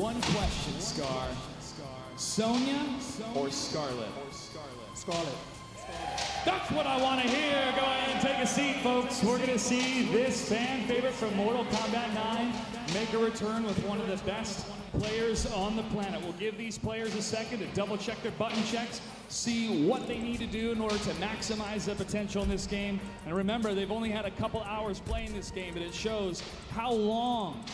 one question, Scar. Sonya or Scarlet? Scarlet. That's what I want to hear. Go ahead and take a seat, folks. We're going to see this fan favorite from Mortal Kombat 9 make a return with one of the best players on the planet. We'll give these players a second to double check their button checks, see what they need to do in order to maximize their potential in this game. And remember, they've only had a couple hours playing this game, but it shows how long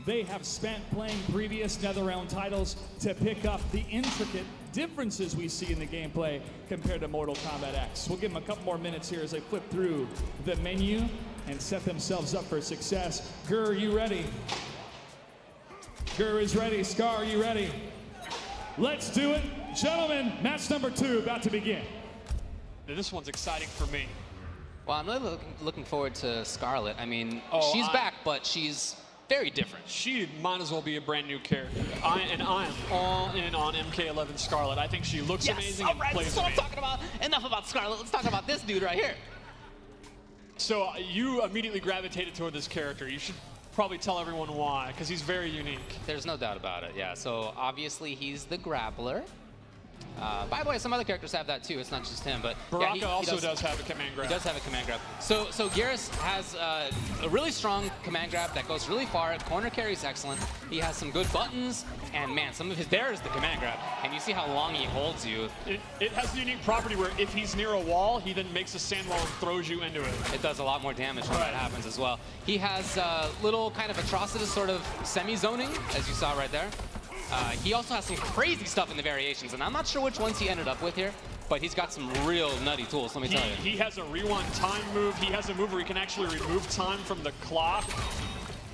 they have spent playing previous NetherRealm titles to pick up the intricate differences we see in the gameplay compared to Mortal Kombat X. We'll give them a couple more minutes here as they flip through the menu and set themselves up for success. Gur, you ready? Gur is ready. Scar, are you ready? Let's do it. Gentlemen, match number 2 about to begin. This one's exciting for me. Well, I'm really looking forward to Scarlet. I mean, she's back, but she's very different. She might as well be a brand new character. I am all in on MK11 Scarlet. I think she looks amazing and plays that's what I'm talking about. Enough about Scarlet. Let's talk about this dude right here. So you immediately gravitated toward this character. You should probably tell everyone why, because he's very unique. There's no doubt about it, yeah. So obviously he's the grappler. By the way, some other characters have that too. It's not just him, but Baraka he also does have a command grab. He does have a command grab. So Garrus has a really strong command grab that goes really far. Corner carry is excellent. He has some good buttons, and man, some of his there is the command grab, and you see how long he holds you. It has the unique property where if he's near a wall, he then makes a sand wall and throws you into it. It does a lot more damage when that happens as well. He has little kind of atrocitus sort of semi-zoning, as you saw right there. He also has some crazy stuff in the variations, and I'm not sure which ones he ended up with here, but he's got some real nutty tools, let me tell you. He has a rewind time move. He has a move where he can actually remove time from the clock.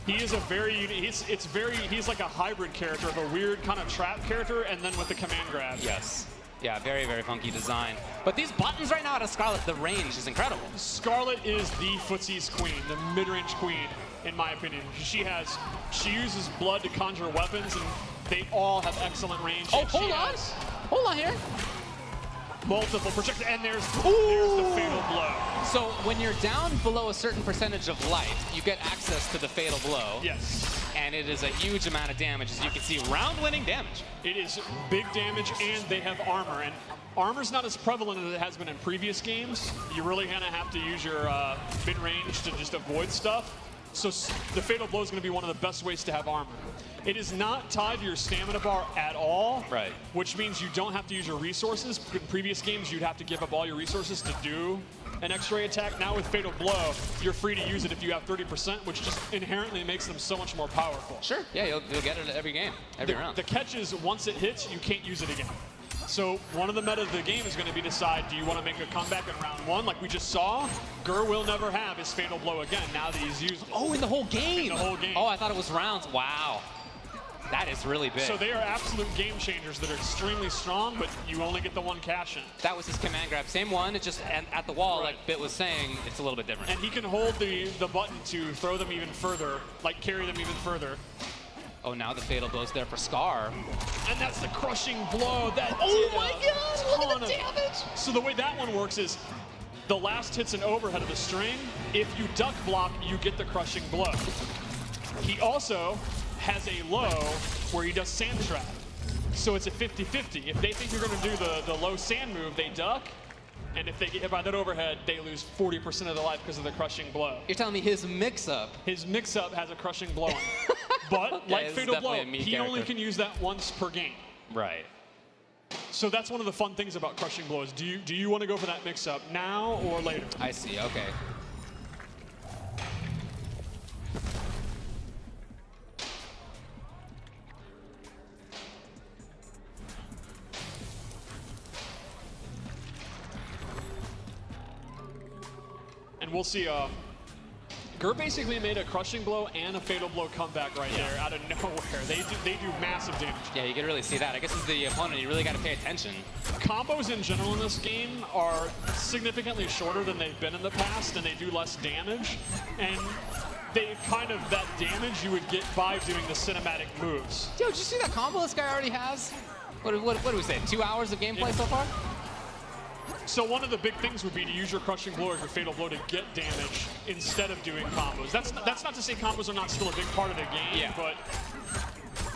He is a very, he's like a hybrid character of a weird kind of trap character, and then with the command grab. Yes. Yeah, very, very funky design. But these buttons right now out of Scarlet, the range is incredible. Scarlet is the footsie's queen, the mid-range queen, in my opinion. She uses blood to conjure weapons, and they all have excellent range. Oh, hold on here. Multiple projectiles, and there's the fatal blow. So when you're down below a certain percentage of life, you get access to the fatal blow. Yes. And it is a huge amount of damage, as you can see, round-winning damage. It is big damage, and they have armor. And armor's not as prevalent as it has been in previous games. You're really gonna have to use your mid-range to just avoid stuff. So the fatal blow is gonna be one of the best ways to have armor. It is not tied to your stamina bar at all, right? Which means you don't have to use your resources. In previous games, you'd have to give up all your resources to do an X-ray attack. Now with Fatal Blow, you're free to use it if you have 30%, which just inherently makes them so much more powerful. Sure, yeah, you'll get it every game, every round. The catch is, once it hits, you can't use it again. So one of the meta of the game is going to be decide, do you want to make a comeback in round 1 like we just saw? Gur will never have his Fatal Blow again now that he's used it. Oh, in the whole game? In the whole game. Oh, I thought it was rounds. Wow. That is really big. So they are absolute game changers that are extremely strong, but you only get the one cash in. That was his command grab. Same one, it's just at the wall, like Bit was saying, it's a little bit different. And he can hold the button to throw them even further, like carry them even further. Oh, now the fatal blow's there for Scar. And that's the crushing blow. Oh my gosh, look at the damage! So the way that one works is, the last hit's an overhead of the string. If you duck block, you get the crushing blow. He also has a low where he does sand trap. So it's a 50-50. If they think you're going to do the low sand move, they duck. And if they get hit by that overhead, they lose 40% of their life because of the crushing blow. You're telling me his mix-up? His mix-up has a crushing blow in it. But okay, like Fatal Blow, he only can use that once per game. Right. So that's one of the fun things about crushing blows. Do you want to go for that mix-up now or later? I see, okay. And we'll see, Gur basically made a crushing blow and a fatal blow comeback right there out of nowhere. They do massive damage. Yeah, you can really see that. I guess as the opponent, you really got to pay attention. Combos in general in this game are significantly shorter than they've been in the past, and they do less damage. And they kind of, that damage you would get by doing the cinematic moves. Yo, did you see that combo this guy already has? What do we say, 2 hours of gameplay so far? So one of the big things would be to use your crushing blow or your fatal blow to get damage instead of doing combos. That's not to say combos are not still a big part of the game, but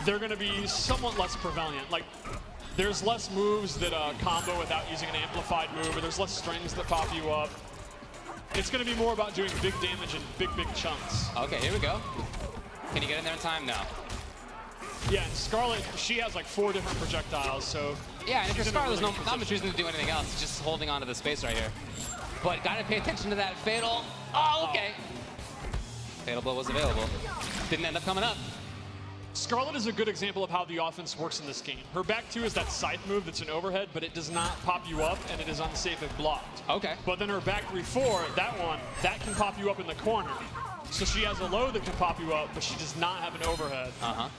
they're going to be somewhat less prevalent. Like, there's less moves that combo without using an amplified move, or there's less strings that pop you up. It's going to be more about doing big damage in big chunks. Okay, here we go. Can you get in there in time? No. Yeah, and Scarlet, she has like 4 different projectiles, so... Yeah, and if you're Scarlet, there's not much reason to do anything else. Just holding on to the space right here. But gotta pay attention to that fatal. Oh, okay. Fatal blow was available. Didn't end up coming up. Scarlet is a good example of how the offense works in this game. Her back 2 is that scythe move that's an overhead, but it does not pop you up, and it is unsafe if blocked. Okay. But then her back 3-4, that can pop you up in the corner. So she has a low that can pop you up, but she does not have an overhead. Uh-huh.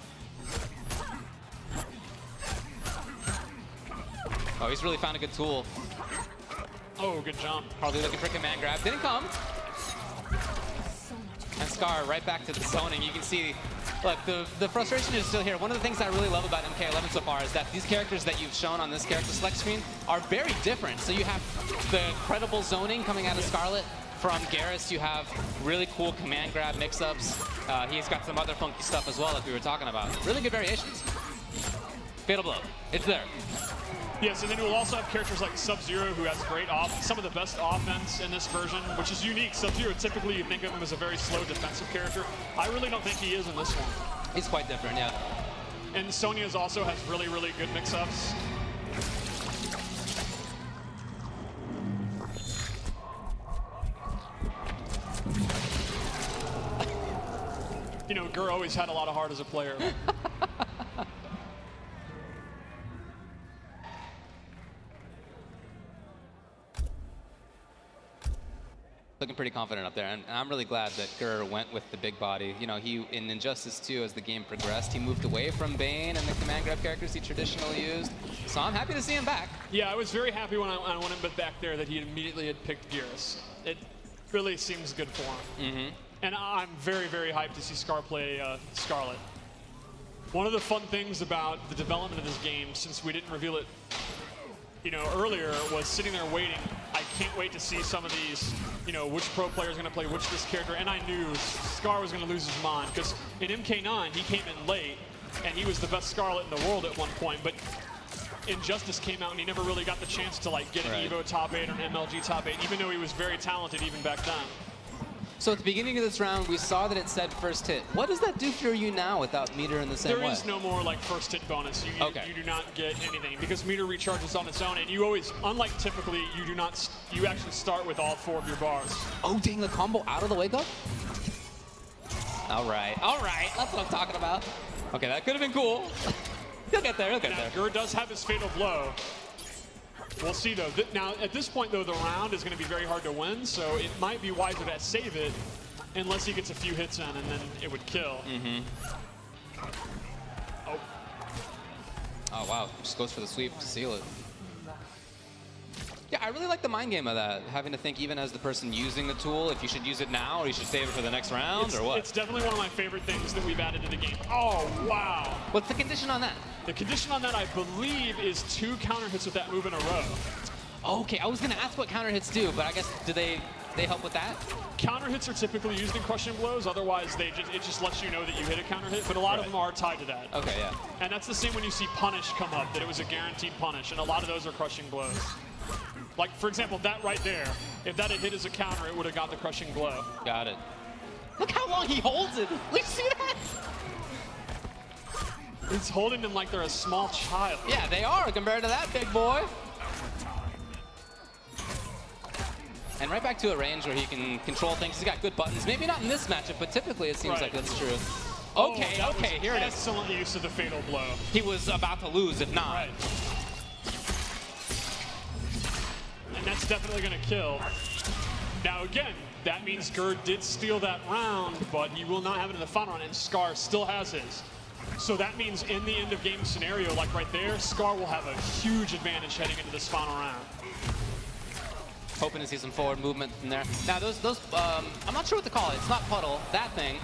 Oh, he's really found a good tool. Oh, good jump. Probably looking for command grab. Didn't come. And Scar right back to the zoning. You can see, look, the frustration is still here. One of the things I really love about MK11 so far is that these characters that you've shown on this character select screen are very different. So you have the credible zoning coming out of Scarlet. From Garrus, you have really cool command grab mix-ups. He's got some other funky stuff as well, like we were talking about. Really good variations. Fatal blow. It's there. Yes, and then we'll also have characters like Sub-Zero, who has great some of the best offense in this version, which is unique. Sub-Zero, typically you think of him as a very slow defensive character. I really don't think he is in this one. He's quite different, yeah. And Sonya's also has really good mix-ups. You know, Gur always had a lot of heart as a player. Looking pretty confident up there, and I'm really glad that Gur went with the big body. You know, he in Injustice 2, as the game progressed, he moved away from Bane and the command grab characters he traditionally used. So I'm happy to see him back. Yeah, I was very happy when I went him back there that he immediately had picked Garrus. It really seems good for him. Mm-hmm. And I'm very hyped to see Scar play Scarlet. One of the fun things about the development of this game, since we didn't reveal it, you know, earlier, was sitting there waiting. I can't wait to see some of these, you know, which pro player is going to play which this character. And I knew Scar was going to lose his mind, because in MK9 he came in late, and he was the best Scarlet in the world at one point. But Injustice came out, and he never really got the chance to like get an Evo top 8 or an MLG top 8, even though he was very talented even back then. So at the beginning of this round, we saw that it said first hit. What does that do for you now without meter in the same way? There is no more like first hit bonus. You do not get anything because meter recharges on its own, and you always, unlike typically, you actually start with all 4 of your bars. Oh, dang, the combo out of the wake up? All right, that's what I'm talking about. Okay, that could have been cool. He'll get there, he'll get there. Gur does have his fatal blow. We'll see, though. Now, at this point, though, the round is going to be very hard to win, so it might be wiser to save it unless he gets a few hits in, and then it would kill. Mm-hmm. Oh. Oh, wow. Just goes for the sweep to seal it. Yeah, I really like the mind game of that, having to think even as the person using the tool, if you should use it now or you should save it for the next round, or what? It's definitely one of my favorite things that we've added to the game. Oh, wow. What's the condition on that? The condition on that, I believe, is 2 counter hits with that move in a row. Okay, I was going to ask what counter hits do, but I guess, do they help with that? Counter hits are typically used in crushing blows, otherwise it just lets you know that you hit a counter hit, but a lot of them are tied to that. Okay, yeah. And that's the same when you see punish come up, that it was a guaranteed punish, and a lot of those are crushing blows. Like, for example, that right there, if that had hit as a counter, it would have got the crushing blow. Got it. Look how long he holds it. Look, see that? He's holding them like they're a small child. Yeah, they are compared to that big boy. And right back to a range where he can control things. He's got good buttons. Maybe not in this matchup, but typically it seems like that's true. Okay, okay, here it is. Excellent use of the fatal blow. He was about to lose if not. Right. And that's definitely going to kill. Now again, that means Gur did steal that round, but he will not have it in the final round, and Scar still has his. So that means in the end of game scenario, like right there, Scar will have a huge advantage heading into this final round. Hoping to see some forward movement from there. Now those I'm not sure what to call it. It's not puddle, that thing.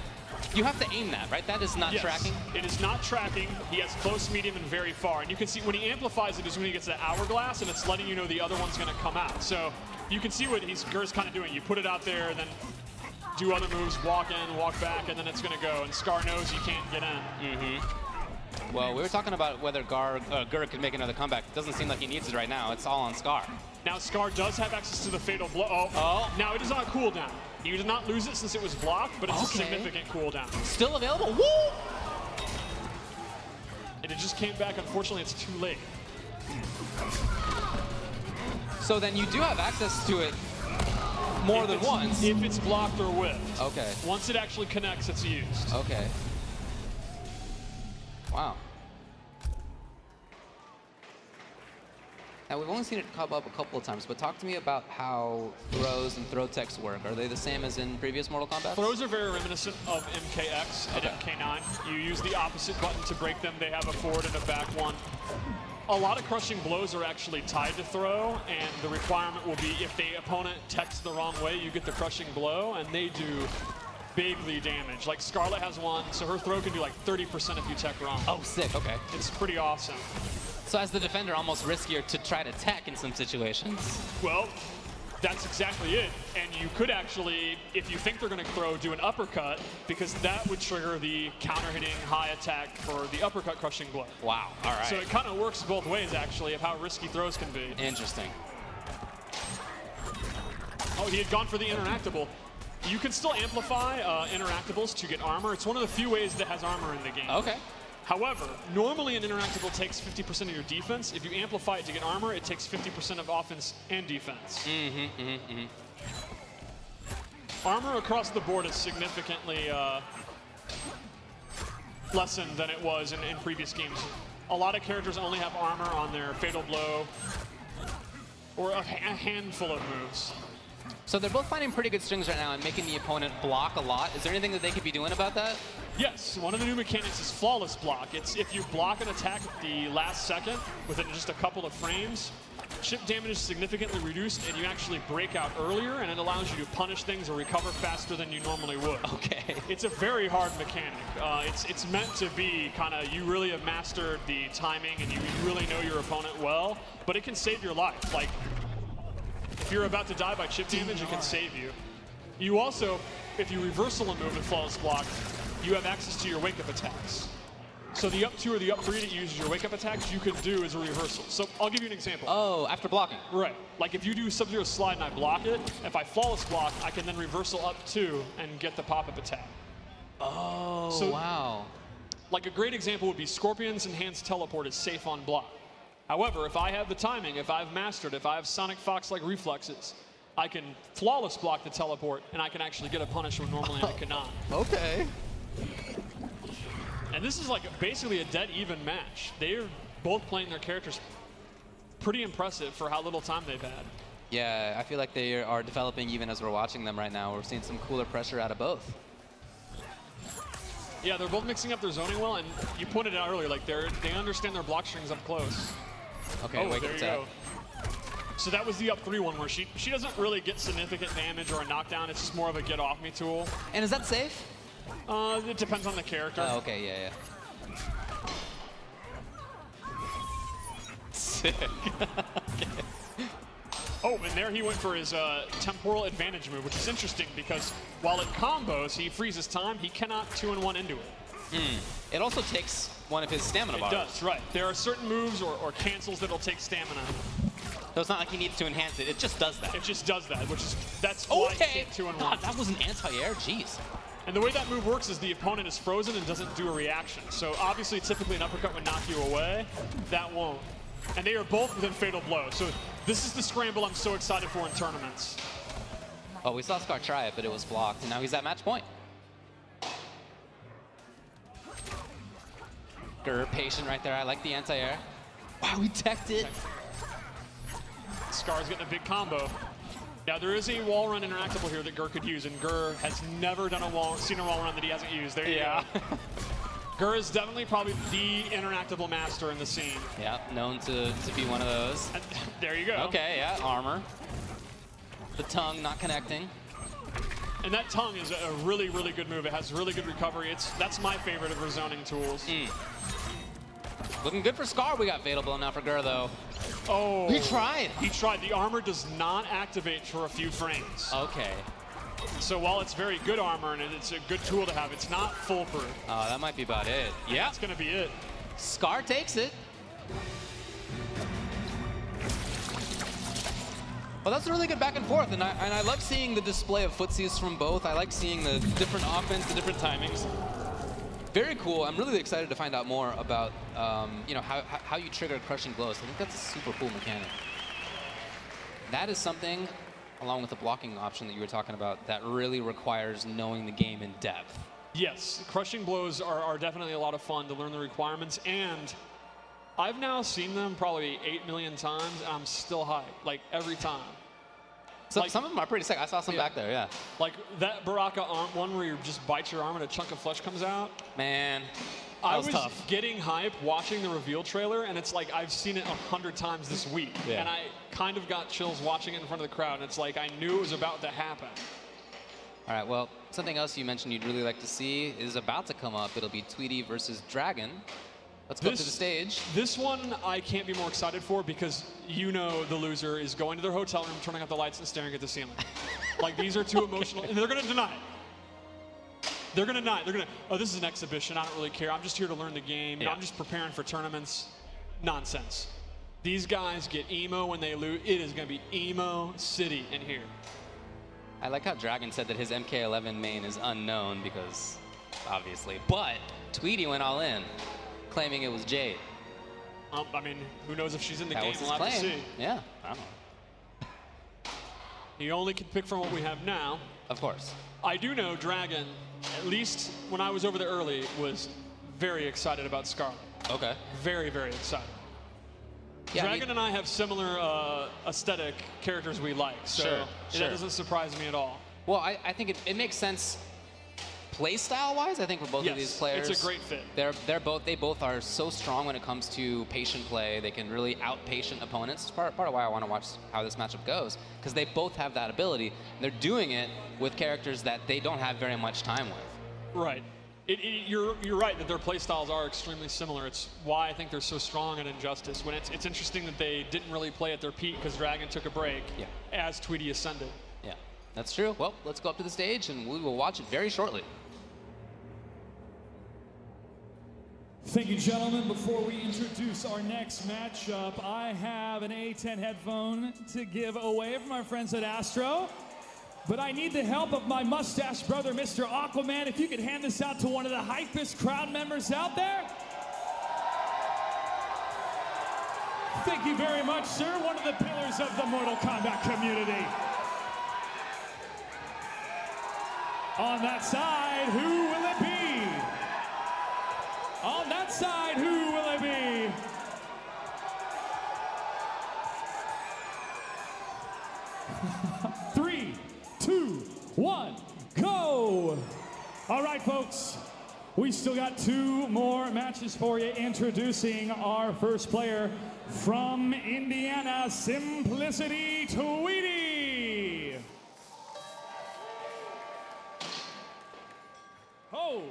You have to aim that, right? That is not tracking? It is not tracking. He has close, medium, and very far. And you can see when he amplifies it is when he gets that hourglass, and it's letting you know the other one's going to come out. So you can see what Gur's kind of doing. You put it out there, then do other moves, walk in, walk back, and then it's going to go. And Scar knows you can't get in. Mm-hmm. Well, we were talking about whether Gur could make another comeback. It doesn't seem like he needs it right now. It's all on Scar. Now Scar does have access to the fatal blow. Oh. Now it is on a cooldown. You did not lose it since it was blocked, but it's a significant cooldown. Still available. Woo! And it just came back. Unfortunately, it's too late. So then you do have access to it more than once. If it's blocked or whiffed. Okay. Once it actually connects, it's used. Okay. Wow. Now, we've only seen it come up a couple of times, but talk to me about how throws and throw techs work. Are they the same as in previous Mortal Kombat? Throws are very reminiscent of MKX and MK9. You use the opposite button to break them. They have a forward and a back one. A lot of crushing blows are actually tied to throw, and the requirement will be if the opponent techs the wrong way, you get the crushing blow, and they do bigly damage. Like Scarlet has one, so her throw can do like 30% if you tech wrong. Oh, sick, okay. It's pretty awesome. So as the defender, almost riskier to try to tech in some situations. Well, that's exactly it. And you could actually, if you think they're going to throw, do an uppercut, because that would trigger the counter-hitting high attack for the uppercut crushing blow. Wow, all right. So it kind of works both ways, actually, of how risky throws can be. Interesting. Oh, he had gone for the interactable. You can still amplify interactables to get armor. It's one of the few ways that has armor in the game. Okay. However, normally an interactable takes 50% of your defense. If you amplify it to get armor, it takes 50% of offense and defense. Armor across the board is significantly lessened than it was in previous games. A lot of characters only have armor on their fatal blow or a handful of moves. So they're both finding pretty good strings right now and making the opponent block a lot. Is there anything that they could be doing about that? Yes, one of the new mechanics is flawless block. It's if you block an attack at the last second within just a couple of frames, chip damage is significantly reduced and you actually break out earlier, and it allows you to punish things or recover faster than you normally would. Okay. It's a very hard mechanic. It's meant to be kind of, you really have mastered the timing and you really know your opponent well, but it can save your life. Like, if you're about to die by chip damage, it can save you. You also, if you reversal a move with flawless block, you have access to your wake-up attacks. So the up 2 or the up 3 that uses your wake-up attacks, you can do as a reversal. So I'll give you an example. Oh, after blocking. Right. Like if you do Sub-Zero slide and I block it, if I flawless block, I can then reversal up 2 and get the pop-up attack. Oh, so, wow. Like a great example would be Scorpion's Enhanced Teleport is safe on block. However, if I have the timing, if I've mastered, if I have Sonic Fox-like reflexes, I can flawless block the teleport, and I can actually get a punish when normally I cannot. Okay. And this is like basically a dead even match. They're both playing their characters pretty impressive for how little time they've had. Yeah, I feel like they are developing even as we're watching them right now. We're seeing some cooler pressure out of both. Yeah, they're both mixing up their zoning well, and you pointed out earlier, like they understand their block strings up close. Okay, oh, wake there up you tap. go. So that was the up 3 one where she doesn't really get significant damage or a knockdown. It's just more of a get off me tool. And is that safe? It depends on the character. Oh, okay, yeah. Sick. Okay. Oh, and there he went for his temporal advantage move, which is interesting because while it combos, he freezes time, he cannot 2-in-1 into it. It also takes one of his stamina bars. It does, right. There are certain moves or cancels that'll take stamina. So it's not like he needs to enhance it, it just does that. It just does that, that's why he can't 2-in-1. God, that was an anti-air, jeez. And the way that move works is the opponent is frozen and doesn't do a reaction. So obviously, typically an uppercut would knock you away. That won't. And they are both within fatal blow. So this is the scramble I'm so excited for in tournaments. Oh, we saw Scar try it, but it was blocked, and now he's at match point. Gur, patient right there. I like the anti-air. Wow, he teched it. Scar's getting a big combo. Now there is a wall run interactable here that Gur could use, and Gur has never seen a wall run that he hasn't used. There you go. Gur is definitely probably the interactable master in the scene. Yeah, known to be one of those. And there you go. Okay, yeah, armor. The tongue not connecting. And that tongue is a really, really good move. It has really good recovery. That's my favorite of her zoning tools. Looking good for Scar. We got Fatal Blow now for Gur, though. Oh. He tried. He tried. The armor does not activate for a few frames. Okay. So while it's very good armor and it's a good tool to have, it's not foolproof. Oh, that might be about it. Yeah. That's going to be it. Scar takes it. Well, that's a really good back and forth, and I love seeing the display of footsies from both. I like seeing the different offense, the different timings. Very cool. I'm really excited to find out more about you know, how you trigger crushing blows. I think that's a super cool mechanic. That is something, along with the blocking option that you were talking about, that really requires knowing the game in depth. Yes, crushing blows are definitely a lot of fun to learn the requirements, and I've now seen them probably 8 million times, and I'm still hyped, like every time. So like, some of them are pretty sick. I saw some back there, yeah. Like that Baraka arm one where you just bite your arm and a chunk of flesh comes out. Man, I was was tough. getting hype watching the reveal trailer, and it's like I've seen it 100 times this week. Yeah. And I kind of got chills watching it in front of the crowd, and it's like I knew it was about to happen. All right, well, something else you mentioned you'd really like to see is about to come up. It'll be Tweety versus Dragon. Let's go up to the stage. This one I can't be more excited for because you know the loser is going to their hotel room, turning out the lights, and staring at the ceiling. Like, these are too emotional, and they're going to deny it. They're going to deny it. They're going to, oh, this is an exhibition. I don't really care. I'm just here to learn the game. Yeah. I'm just preparing for tournaments. Nonsense. These guys get emo when they lose. It is going to be emo city in here. I like how Dragon said that his MK11 main is unknown because, obviously, but Tweety went all in, claiming it was Jade. I mean, who knows if she's in the That game? was his We'll have to claim. see. Yeah, I don't know. You only can pick from what we have now. Of course. I do know Dragon, at least when I was over there early, was very excited about Scarlet. Okay. Very, very excited. Yeah, Dragon and I have similar aesthetic characters we like, so that doesn't surprise me at all. Well, I think it makes sense play style wise. I think for both of these players, it's a great fit. They both are so strong when it comes to patient play. They can really out patient opponents. It's part of why I want to watch how this matchup goes, because they both have that ability. They're doing it with characters that they don't have very much time with. Right. You're right that their play styles are extremely similar. It's why I think they're so strong at Injustice. When it's interesting that they didn't really play at their peak because Dragon took a break as Tweety ascended. Yeah, that's true. Well, let's go up to the stage and we will watch it very shortly. Thank you, gentlemen. Before we introduce our next matchup, I have an A10 headphone to give away from our friends at Astro. But I need the help of my mustache brother, Mr. Aquaman. If you could hand this out to one of the hypest crowd members out there. Thank you very much, sir. One of the pillars of the Mortal Kombat community. On that side, who will it be? On that side, who will it be? Three, 2, 1, go! All right, folks, we still got 2 more matches for you. Introducing our first player from Indiana, Simplicity Tweety. Oh,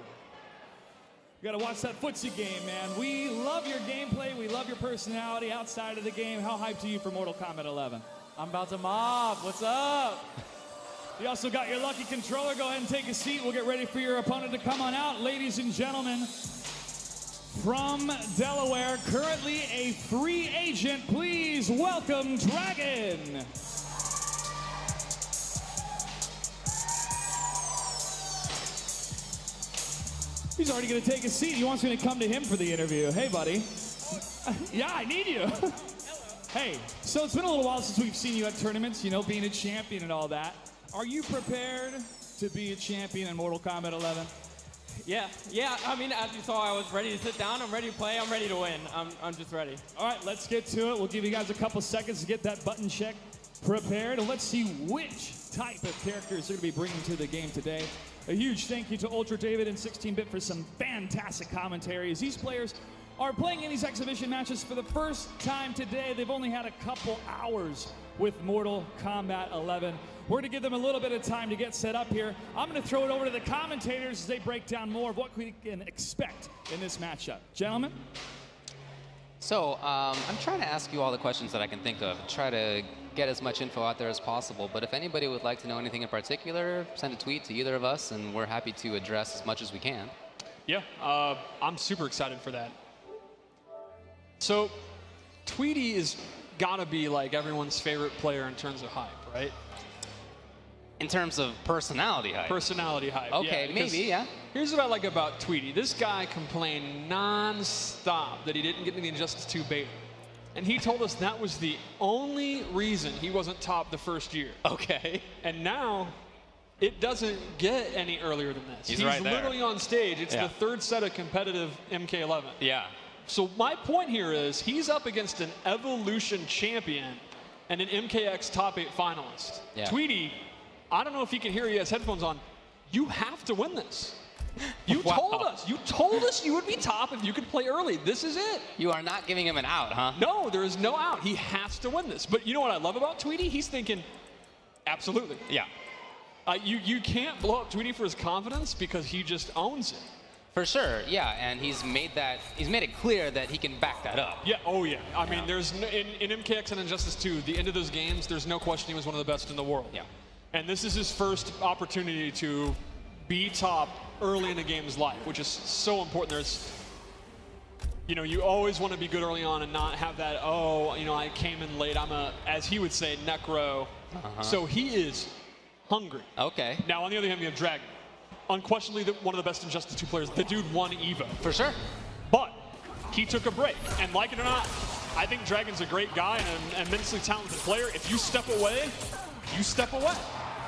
you gotta watch that footsie game, man. We love your gameplay, we love your personality outside of the game. How hyped are you for Mortal Kombat 11? I'm about to mob. What's up? You also got your lucky controller. Go ahead and take a seat. We'll get ready for your opponent to come on out. Ladies and gentlemen, from Delaware, currently a free agent, please welcome Dragon. He's already going to take a seat. He wants me to come to him for the interview. Hey, buddy. Yeah, I need you. Hey, so it's been a little while since we've seen you at tournaments, you know, being a champion and all that. Are you prepared to be a champion in Mortal Kombat 11? Yeah. I mean, as you saw, I was ready to sit down. I'm ready to play. I'm ready to win. I'm just ready. All right, let's get to it. We'll give you guys a couple seconds to get that button check prepared. And let's see which type of characters they're going to be bringing to the game today. A huge thank you to Ultra David and 16-Bit for some fantastic commentaries. These players are playing in these exhibition matches for the first time today. They've only had a couple hours with Mortal Kombat 11. We're going to give them a little bit of time to get set up here. I'm going to throw it over to the commentators as they break down more of what we can expect in this matchup. Gentlemen? So, I'm trying to ask you all the questions that I can think of, try to get as much info out there as possible, but if anybody would like to know anything in particular, send a tweet to either of us, and we're happy to address as much as we can. Yeah, I'm super excited for that. So Tweety is gotta be like everyone's favorite player in terms of hype, right? In terms of personality hype. Personality hype. Okay, yeah, maybe, yeah. Here's what I like about Tweety. This guy complained non-stop that he didn't get the Injustice 2 beta. And he told us that was the only reason he wasn't top the first year. Okay. And now, it doesn't get any earlier than this. He's right there. Literally on stage. It's the third set of competitive MK11. Yeah. So my point here is he's up against an Evolution champion and an MKX top 8 finalist. Yeah. Tweety, I don't know if he can hear, he has headphones on. You have to win this. You told us you would be top if you could play early. This is it. You are not giving him an out, huh? No, there is no out. He has to win this. But you know what I love about Tweety? He's thinking, absolutely. Yeah. You can't blow up Tweety for his confidence because he just owns it. For sure, yeah, and he's made it clear that he can back that up. Yeah, oh yeah. I mean, there's no, in MKX and Injustice 2, the end of those games, there's no question he was one of the best in the world. Yeah. And this is his first opportunity to be top early in a game's life, which is so important. There's, you know, you always want to be good early on and not have that, oh, you know, I came in late. I'm a, as he would say, necro. So he is hungry. Okay. Now, on the other hand, we have Dragon. Unquestionably one of the best Injustice 2 players. The dude won EVO. For sure. But he took a break. And like it or not, I think Dragon's a great guy and an immensely talented player. If you step away, you step away.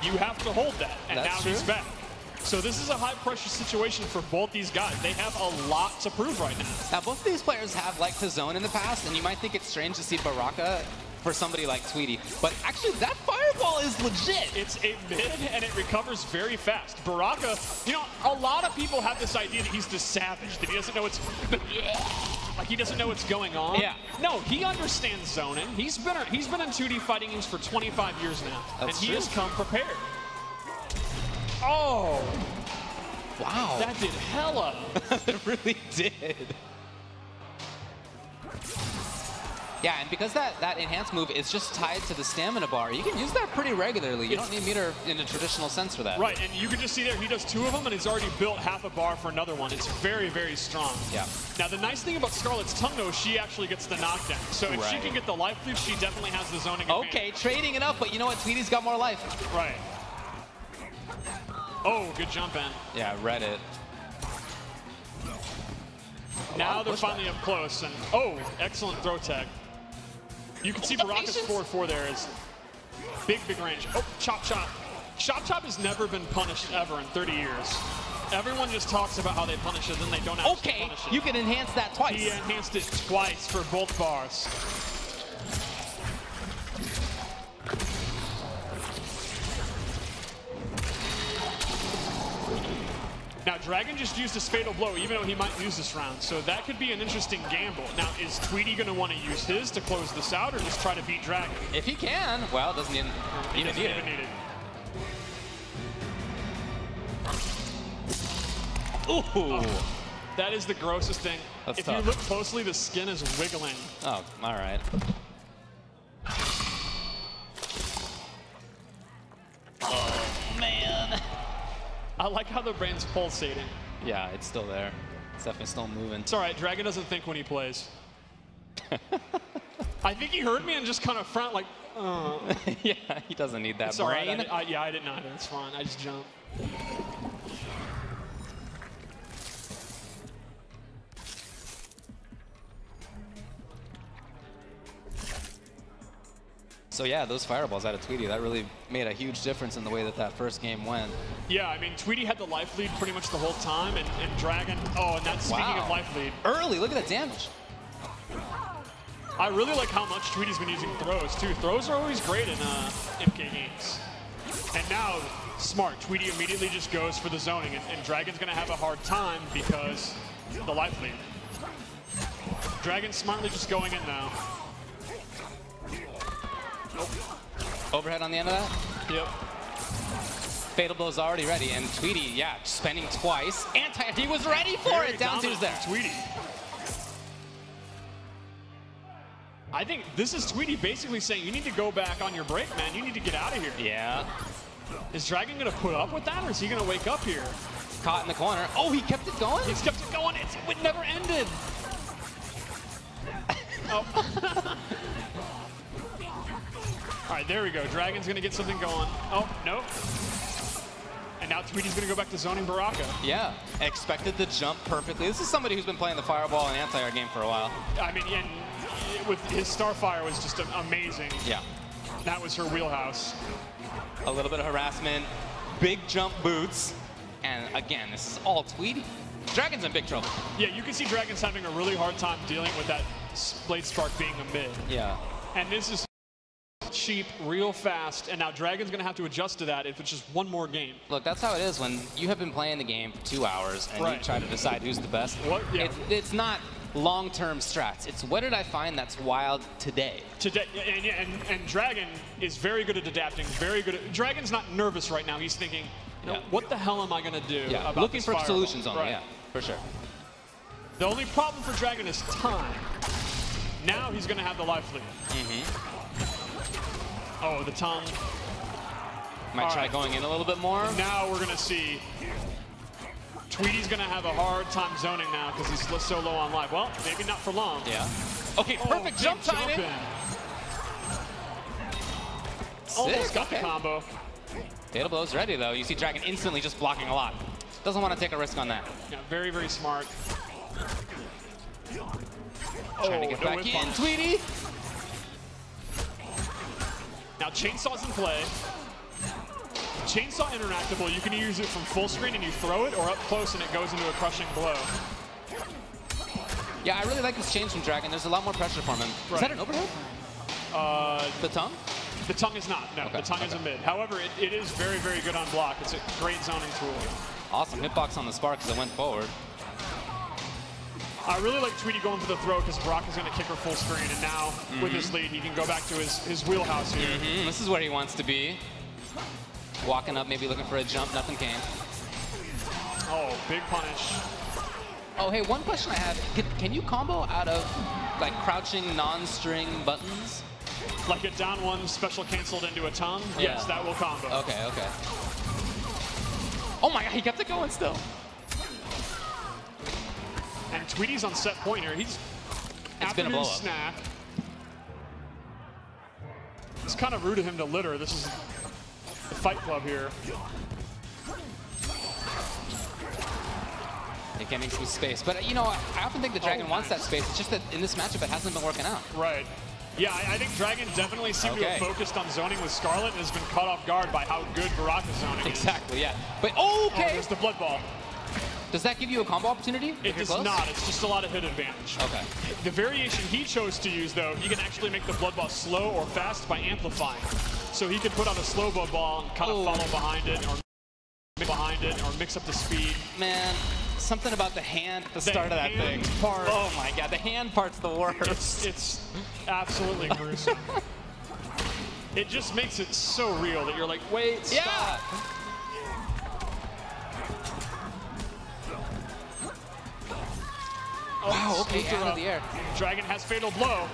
You have to hold that. And That's now true. he's back. So this is a high-pressure situation for both these guys. They have a lot to prove right now. Now, both of these players have liked to zone in the past, and you might think it's strange to see Baraka for somebody like Tweety. But actually, that fireball is legit. It's a mid, and it recovers very fast. Baraka, you know, a lot of people have this idea that he's the savage, that he doesn't know what's... like he doesn't know what's going on. Yeah. No, he understands zoning. He's been in 2D fighting games for 25 years now. That's and he true. has come prepared. Oh! Wow. That did hella. It really did. Yeah, and because that enhanced move is just tied to the stamina bar, you can use that pretty regularly. You don't need meter in a traditional sense for that. Right, and you can just see there, he does 2 of them, and he's already built half a bar for another one. It's very, very strong. Yeah. Now, the nice thing about Scarlet's tongue, though, she actually gets the knockdown. So if she can get the life lead, she definitely has the zoning advantage. Okay, trading it up, but you know what? Tweety's got more life. Right. Oh, good jump in. Yeah, read it. Now they're finally up close, and oh, excellent throw tag. You can see Baraka's 4-4 there is big, big range. Oh, chop, chop. Chop, chop has never been punished ever in 30 years. Everyone just talks about how they punish it, then they don't actually punish it. You can enhance that twice. He enhanced it twice for both bars. Now, Dragon just used his Fatal Blow, even though he might lose this round. So that could be an interesting gamble. Now, is Tweety going to want to use his to close this out, or just try to beat Dragon? If he can, well, doesn't even need it. Ooh. Oh, that is the grossest thing. That's if tough. you look closely, the skin is wiggling. Oh, all right. Oh, man. I like how the brain's pulsating. Yeah, it's still there. It's definitely still moving. It's all right. Dragon doesn't think when he plays. I think he heard me and just kind of front like, Yeah, he doesn't need that it's all right. brain. Yeah, I didn't either. It's fine. I just jumped. So yeah, those fireballs out of Tweety, that really made a huge difference in the way that that first game went. Yeah, I mean, Tweety had the life lead pretty much the whole time, and Dragon, oh, and that's speaking of life lead. Early, look at that damage. I really like how much Tweety's been using throws, too. Throws are always great in MK games. And now, smart, Tweety immediately just goes for the zoning, and Dragon's going to have a hard time because the life lead. Dragon smartly just going in now. Overhead on the end of that? Yep. Fatal Blow's already ready, and Tweety, yeah, spending twice. He was ready for it. Down two's there. Tweety. I think this is Tweety basically saying, you need to go back on your break, man. You need to get out of here. Yeah. Is Dragon going to put up with that, or is he going to wake up here? Caught in the corner. Oh, he kept it going? He's kept it going. It never ended. Oh. All right, there we go. Dragon's going to get something going. Oh, no. And now Tweety's going to go back to zoning Baraka. Yeah, expected the jump perfectly. This is somebody who's been playing the Fireball and anti-air game for a while. I mean, and with his Starfire was just amazing. Yeah. That was her wheelhouse. A little bit of harassment, big jump boots, and again, this is all Tweety. Dragon's in big trouble. Yeah, you can see Dragon's having a really hard time dealing with that Blade Spark being a mid. Yeah. And this is cheap, real fast, and now Dragon's going to have to adjust to that if it's just one more game. Look, that's how it is when you have been playing the game for 2 hours and you try to decide who's the best. What? Yeah. It's not long-term strats. It's what did I find that's wild today? Today, and Dragon is very good at adapting, very good at... Dragon's not nervous right now. He's thinking, you know, what the hell am I going to do about looking this for Fireball? solutions on it, yeah, for sure. The only problem for Dragon is time. Now he's going to have the life lead. Oh, the tongue. Might try going in a little bit more. Now we're going to see Tweety's going to have a hard time zoning now because he's so low on life. Well, maybe not for long. Yeah. Okay, perfect jump timing. Almost got the combo. Fatal Blow's ready, though. You see Dragon instantly just blocking a lot. Doesn't want to take a risk on that. Yeah, very, very smart. Trying to get back in, Tweety. Now Chainsaw's in play. Chainsaw interactable, you can use it from full screen and you throw it, or up close and it goes into a crushing blow. Yeah, I really like this change from Dragon. There's a lot more pressure from him. Is that an overhead? The tongue? The tongue is not, no. The tongue is a mid. However, it is very, very good on block. It's a great zoning tool. Awesome hitbox on the spark as it went forward. I really like Tweety going for the throw because Brock is going to kick her full screen, and now with his lead, he can go back to his wheelhouse here. This is where he wants to be. Walking up, maybe looking for a jump, nothing came. Oh, big punish. Oh, hey, one question I have. Can you combo out of like crouching non-string buttons? Like a down one special canceled into a tongue? Yeah. Yes, that will combo. Okay, okay. Oh my god, he kept it going still. And Tweety's on set point here. He's after his snap. It's kind of rude of him to litter. This is the Fight Club here. They're getting some space. But, you know, I often think the Dragon wants that space. It's just that in this matchup, it hasn't been working out. Right. Yeah, I think Dragon definitely seemed to have focused on zoning with Scarlet and has been caught off guard by how good Baraka's zoning is. Exactly, yeah. But, Oh, there's the blood ball. Does that give you a combo opportunity? It does not. It's just a lot of hit advantage. Okay. The variation he chose to use, though, he can actually make the blood ball slow or fast by amplifying. So he could put out a slow blood ball and kind of follow behind it, or mix up the speed. Man, something about the hand at the start of that thing. Part, oh my god, the hand part's the worst. It's absolutely gruesome. It just makes it so real that you're like, wait, stop. Yeah. Oh, wow, okay, out of the air. Dragon has fatal blow.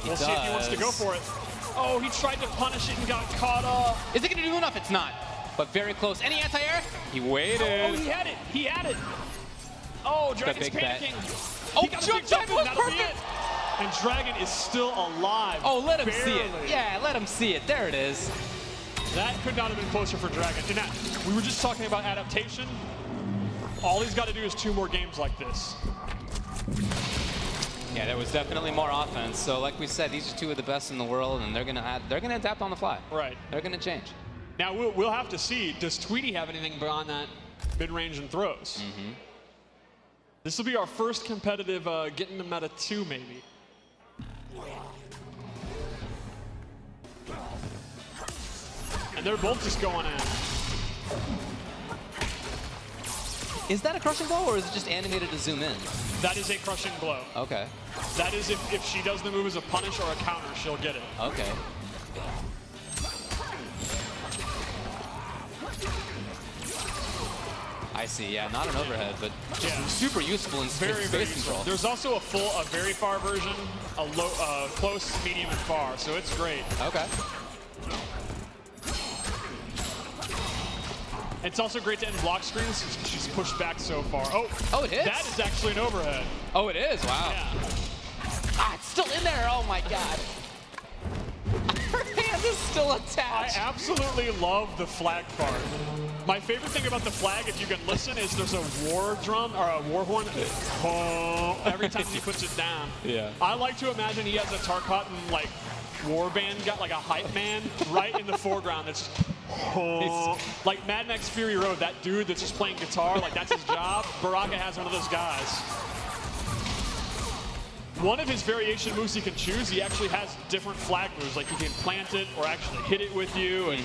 We'll see if he wants to go for it. Oh, he tried to punish it and got caught up. Is it going to do enough? It's not. But very close. Any anti-air? He waited. Oh, he had it. He had it. Oh, Dragon's panicking. Oh, jump was perfect. And Dragon is still alive. Oh, let him see it. Yeah, let him see it. There it is. That could not have been closer for Dragon. And that, we were just talking about adaptation. All he's got to do is 2 more games like this. Yeah, there was definitely more offense. So, like we said, these are 2 of the best in the world, and they're gonna adapt on the fly. Right. They're gonna change. Now we'll have to see. Does Tweety have anything beyond that mid-range and throws? This will be our first competitive getting to meta 2, maybe. And they're both just going in. Is that a crushing blow, or is it just animated to zoom in? That is a crushing blow. Okay. That is if she does the move as a punish or a counter, she'll get it. Okay. I see, yeah, not an overhead, but super useful in space control. There's also a very far version, a low, close, medium, and far, so it's great. Okay. It's also great to end block screens. She's pushed back so far. Oh, it hits? That is actually an overhead. Oh, it is? Wow. Yeah. Ah, it's still there. Oh my God. Her hand is still I attached. absolutely love the flag part. My favorite thing about the flag, if you can listen, is there's a war drum or a war horn every time he puts it down. Yeah. I like to imagine he has a Tarkatan like war band, got like a hype man right in the foreground that's like Mad Max Fury Road, that dude that's just playing guitar, like that's his job. Baraka has one of those guys. One of his variation moves he can choose, he actually has different flag moves, like he can plant it or actually hit it with you. And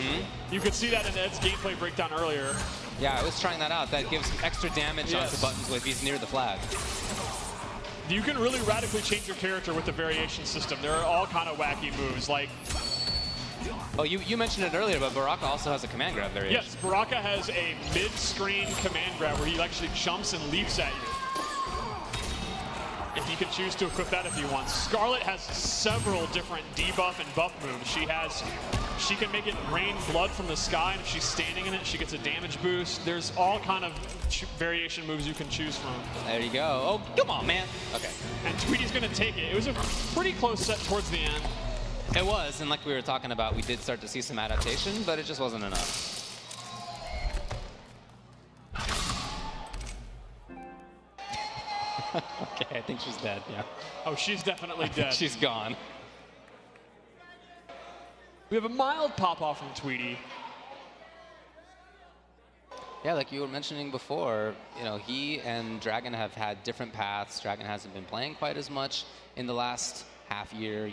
you could see that in Ed's gameplay breakdown earlier. Yeah, I was trying that out. That gives extra damage onto buttons if he's near the flag. You can really radically change your character with the variation system. There are all kind of wacky moves, like... Oh, you mentioned it earlier, but Baraka also has a command grab variation. Yes, Baraka has a mid-screen command grab where he actually jumps and leaps at you. If he can choose to equip that if he wants. Scarlet has several different debuff and buff moves. She can make it rain blood from the sky, and if she's standing in it, she gets a damage boost. There's all kind of variation moves you can choose from. There you go. Oh, come on, man. Okay. And Tweety's gonna take it. It was a pretty close set towards the end. It was, and like we were talking about, we did start to see some adaptation, but it just wasn't enough. Okay, I think she's dead, yeah. Oh, she's definitely dead. She's gone. We have a mild pop-off from Tweety. Yeah, like you were mentioning before, you know, he and Dragon have had different paths. Dragon hasn't been playing quite as much in the last year.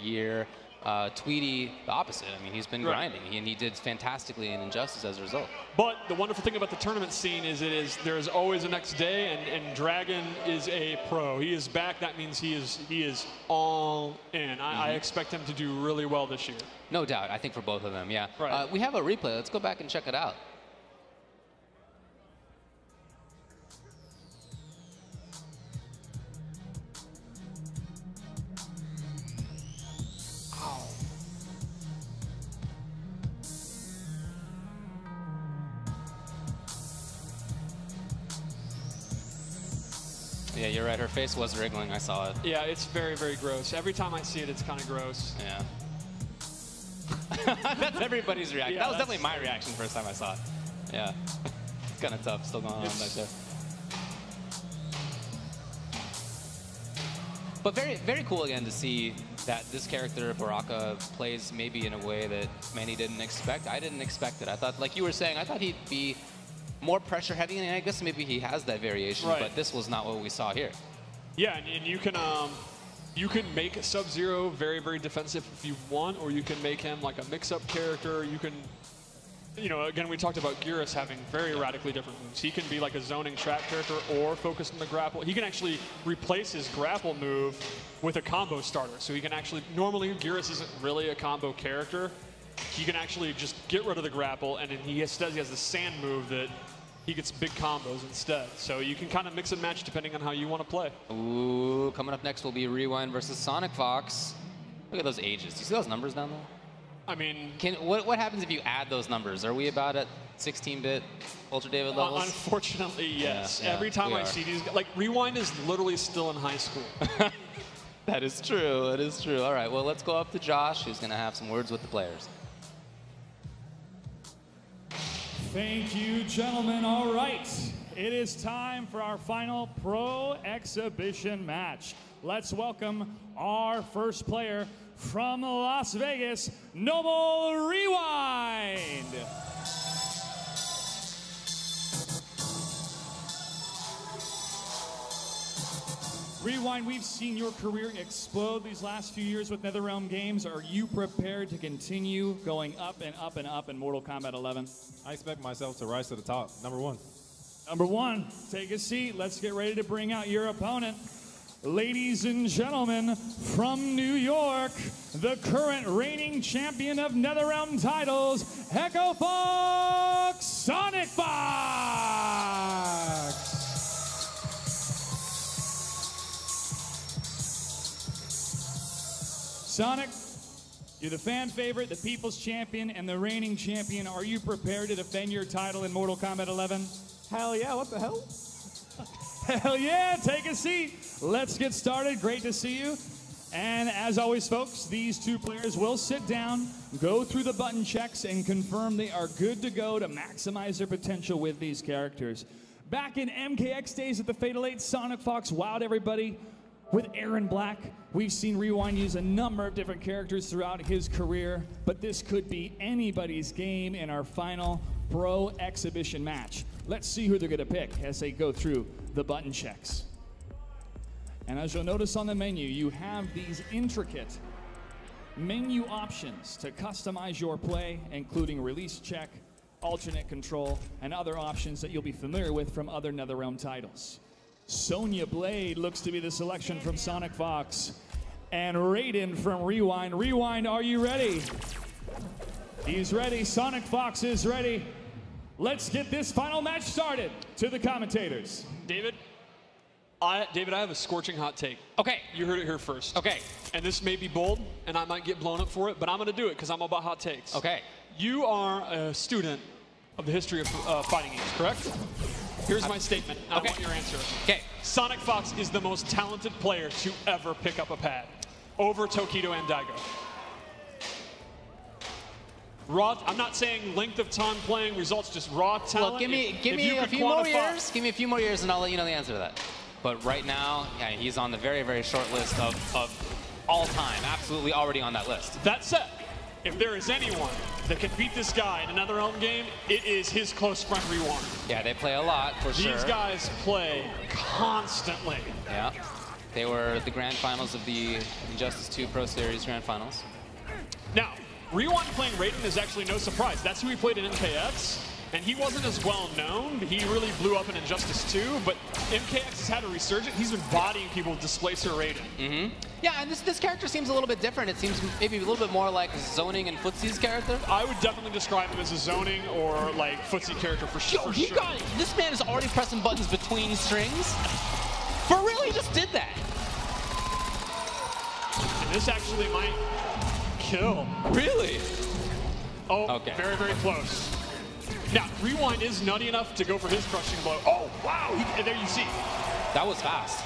Tweety, the opposite. I mean, he's been grinding, and he did fantastically in Injustice as a result. But the wonderful thing about the tournament scene is there's always a next day, and Dragon is a pro. He is back. That means he is all in. I expect him to do really well this year. No doubt. I think for both of them, yeah. Right. We have a replay. Let's go back and check it out. Yeah, you're right. Her face was wriggling. I saw it. Yeah, it's very, very gross. Every time I see it, it's kind of gross. Yeah. That's everybody's reaction. Yeah, that was definitely my reaction the first time I saw it. Yeah. It's kind of tough. Still going on back there. But very, very cool again to see that this character, Baraka, plays maybe in a way that many didn't expect. I didn't expect it. I thought, like you were saying, I thought he'd be more pressure heavy, and I guess maybe he has that variation, but this was not what we saw here. Yeah, and you can make Sub-Zero very, very defensive if you want, or you can make him like a mix-up character. You can, you know, again, we talked about Geras having very radically different moves. He can be like a zoning trap character or focus on the grapple. He can actually replace his grapple move with a combo starter. So he can actually, normally Geras isn't really a combo character. He can actually just get rid of the grapple, and then he has the sand move that he gets big combos instead. So you can kind of mix and match depending on how you want to play. Ooh, coming up next will be Rewind versus Sonic Fox. Look at those ages. Do you see those numbers down there? I mean, what happens if you add those numbers? Are we about at 16-bit Ultra David levels? Unfortunately, yes. Yeah, Every time I see these, like Rewind is literally still in high school. That is true. That is true. All right, well, let's go up to Josh, who's going to have some words with the players. Thank you, gentlemen. All right, it is time for our final pro exhibition match. Let's welcome our first player from Las Vegas, Noble Rewind. Rewind, we've seen your career explode these last few years with NetherRealm Games. Are you prepared to continue going up and up and up in Mortal Kombat 11? I expect myself to rise to the top. Number one. Number one, take a seat. Let's get ready to bring out your opponent. Ladies and gentlemen, from New York, the current reigning champion of NetherRealm titles, Echo Fox, Sonic Fox! Sonic, you're the fan favorite, the people's champion, and the reigning champion. Are you prepared to defend your title in Mortal Kombat 11? Hell yeah, what the hell? Hell yeah, take a seat. Let's get started. Great to see you. And as always, folks, these two players will sit down, go through the button checks, and confirm they are good to go to maximize their potential with these characters. Back in MKX days at the Fatal 8, Sonic Fox wowed everybody with Aaron Black. We've seen Rewind use a number of different characters throughout his career, but this could be anybody's game in our final Pro Exhibition match. Let's see who they're going to pick as they go through the button checks. And as you'll notice on the menu, you have these intricate menu options to customize your play, including release check, alternate control, and other options that you'll be familiar with from other NetherRealm titles. Sonya Blade looks to be the selection from Sonic Fox. And Raiden from Rewind. Rewind, are you ready? He's ready. Sonic Fox is ready. Let's get this final match started. To the commentators. David, I have a scorching hot take. Okay. You heard it here first. Okay. And this may be bold, and I might get blown up for it, but I'm going to do it because I'm about hot takes. Okay. You are a student of the history of fighting games, correct? Here's my statement. I want your answer. Okay. Sonic Fox is the most talented player to ever pick up a pad over Tokido and Daigo. Raw, I'm not saying length of time playing, results, just raw talent. Well, give me a few more years. Give me a few more years, and I'll let you know the answer to that. But right now, yeah, he's on the very, very short list of all time. Absolutely already on that list. That said, if there is anyone that can beat this guy in another Realm game, it is his close friend Rewind. Yeah, they play a lot, for sure. These guys play constantly. Yeah. They were the grand finals of the Injustice 2 Pro Series grand finals. Now, Rewind playing Raiden is actually no surprise. That's who he played in MKX, and he wasn't as well known. He really blew up in Injustice 2, but MKX has had a resurgence. He's been bodying people with Displacer Raiden. Mm-hmm. Yeah, and this character seems a little bit different. It seems maybe a little bit more like Zoning and Footsie's character. I would definitely describe him as a Zoning or like Footsie character for sure. Yo, this man is already pressing buttons between strings. For real, he just did that. And this actually might kill. Really? Oh, okay. Very, very close. Now, Rewind is nutty enough to go for his crushing blow. Oh, wow! And there you see. That was fast.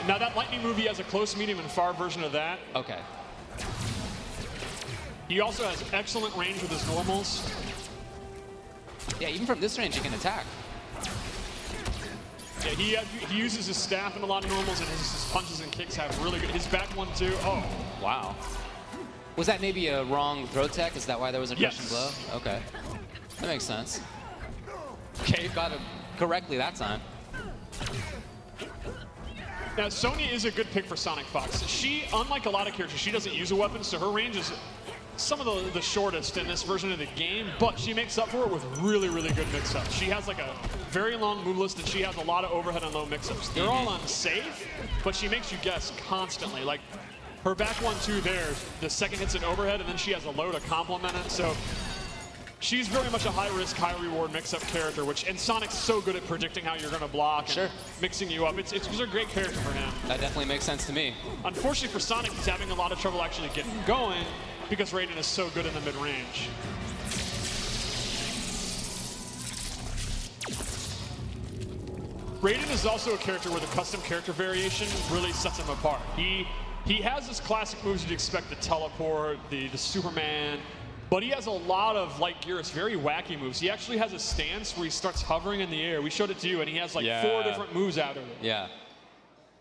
Now, that lightning move, he has a close, medium, and far version of that. Okay. He also has excellent range with his normals. Yeah, even from this range, he can attack. Yeah, he uses his staff in a lot of normals, and his punches and kicks have really good. His back one, too. Oh. Wow. Was that maybe a wrong throw tech? Is that why there was a crushing blow? Okay. That makes sense. Okay, got it correctly that time. Now, Sonya is a good pick for Sonic Fox. She, unlike a lot of characters, she doesn't use a weapon, so her range is some of the shortest in this version of the game, but she makes up for it with really, really good mix-ups. She has like a very long move list, and she has a lot of overhead and low mix-ups. They're all unsafe, but she makes you guess constantly. Like, her back one, two there, the second hits an overhead, and then she has a low to complement it, so she's very much a high-risk, high-reward mix-up character, and Sonic's so good at predicting how you're going to block and mixing you up. It's a great character for him. That definitely makes sense to me. Unfortunately for Sonic, he's having a lot of trouble actually getting going because Raiden is so good in the mid-range. Raiden is also a character where the custom character variation really sets him apart. He has his classic moves you'd expect, the teleport, the Superman, but he has a lot of, like Geras, very wacky moves. He actually has a stance where he starts hovering in the air. We showed it to you, and he has like 4 different moves out of it. Yeah.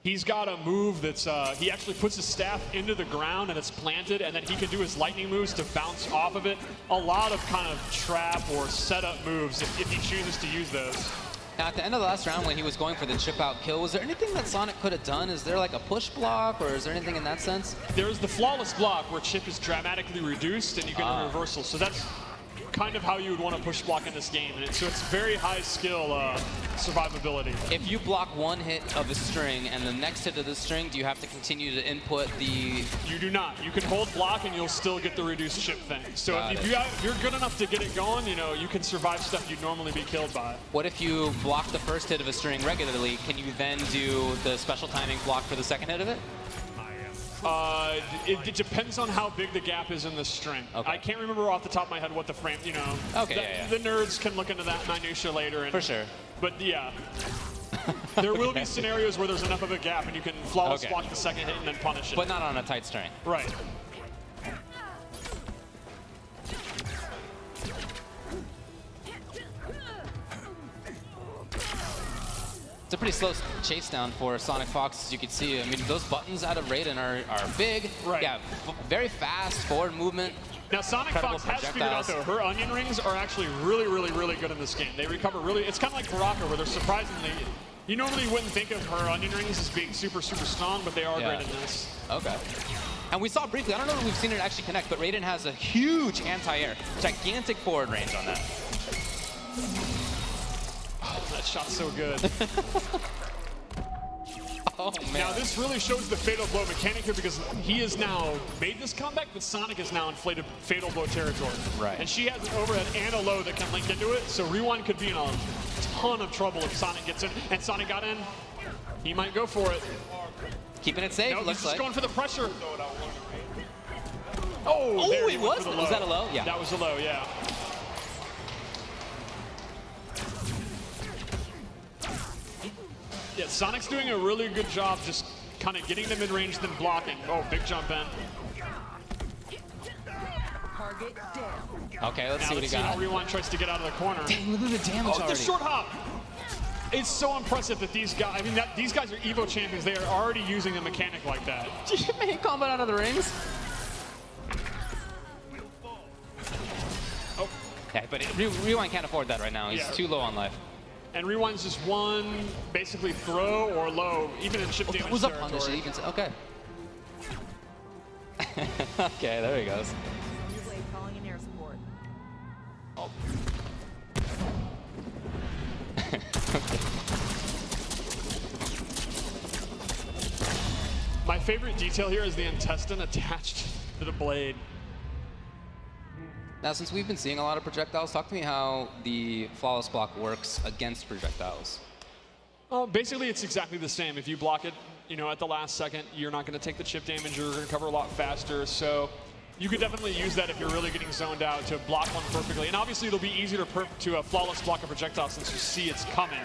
He's got a move that's, he actually puts his staff into the ground and it's planted, and then he can do his lightning moves to bounce off of it. A lot of kind of trap or setup moves if he chooses to use those. Now, at the end of the last round, when he was going for the chip-out kill, was there anything that Sonic could have done? Is there like a push block, or is there anything in that sense? There's the flawless block where chip is dramatically reduced and you get a reversal. So that's kind of how you would want to push block in this game. And so it's very high skill survivability. If you block one hit of a string and the next hit of the string, do you have to continue to input the... You do not. You can hold block and you'll still get the reduced chip thing. So if you're good enough to get it going, you know, you can survive stuff you'd normally be killed by. What if you block the first hit of a string regularly? Can you then do the special timing block for the second hit of it? It depends on how big the gap is in the string. Okay. I can't remember off the top of my head what the frame, you know. Okay, the nerds can look into that minutia later. And, for sure. But yeah. There will be scenarios where there's enough of a gap and you can flawless block the second hit and then punish it. But not on a tight string. Right. It's a pretty slow chase down for Sonic Fox, as you can see. I mean, those buttons out of Raiden are big. Right. Yeah, very fast forward movement. Now, Sonic Fox has figured out, though, her onion rings are actually really, really, really good in this game. They recover really, it's kind of like Baraka, where they're surprisingly, you normally wouldn't think of her onion rings as being super, super strong, but they are great in this. Okay. And we saw briefly, I don't know if we've seen it actually connect, but Raiden has a huge anti-air, gigantic forward range on that. Oh, that shot's so good. Oh, man. Now, this really shows the Fatal Blow mechanic here because he has now made this comeback, but Sonic is now in Fatal Blow territory. Right. And she has an overhead and a low that can link into it, so Rewind could be in a ton of trouble if Sonic gets in. And Sonic got in. He might go for it. Keeping it safe, No, looks he's just like. going for the pressure. Oh, there he went for the low. Was that a low? Yeah. That was a low, yeah. Yeah, Sonic's doing a really good job just kind of getting the mid-range, then blocking. Oh, big jump in. Okay, let's see what he See how got. Rewind tries to get out of the corner. Dang, look at the damage the already. short hop. It's so impressive that these guys, I mean, these guys are Evo champions. They are already using a mechanic like that. Did you make Kombat out of the rings? Oh. Okay, but Rewind can't afford that right now. He's too low on life. And Rewind's just one, basically throw or low, even in chip damage Was up territory. punish, even okay. Okay, there he goes. Calling in air support. Oh. My favorite detail here is the intestine attached to the blade. Now, since we've been seeing a lot of projectiles, talk to me how the flawless block works against projectiles. Well, basically, it's exactly the same. If you block it, you know, at the last second, you're not going to take the chip damage. You're going to recover a lot faster. So you could definitely use that if you're really getting zoned out to block one perfectly. And obviously, it'll be easier to flawless block a projectile since you see it's coming.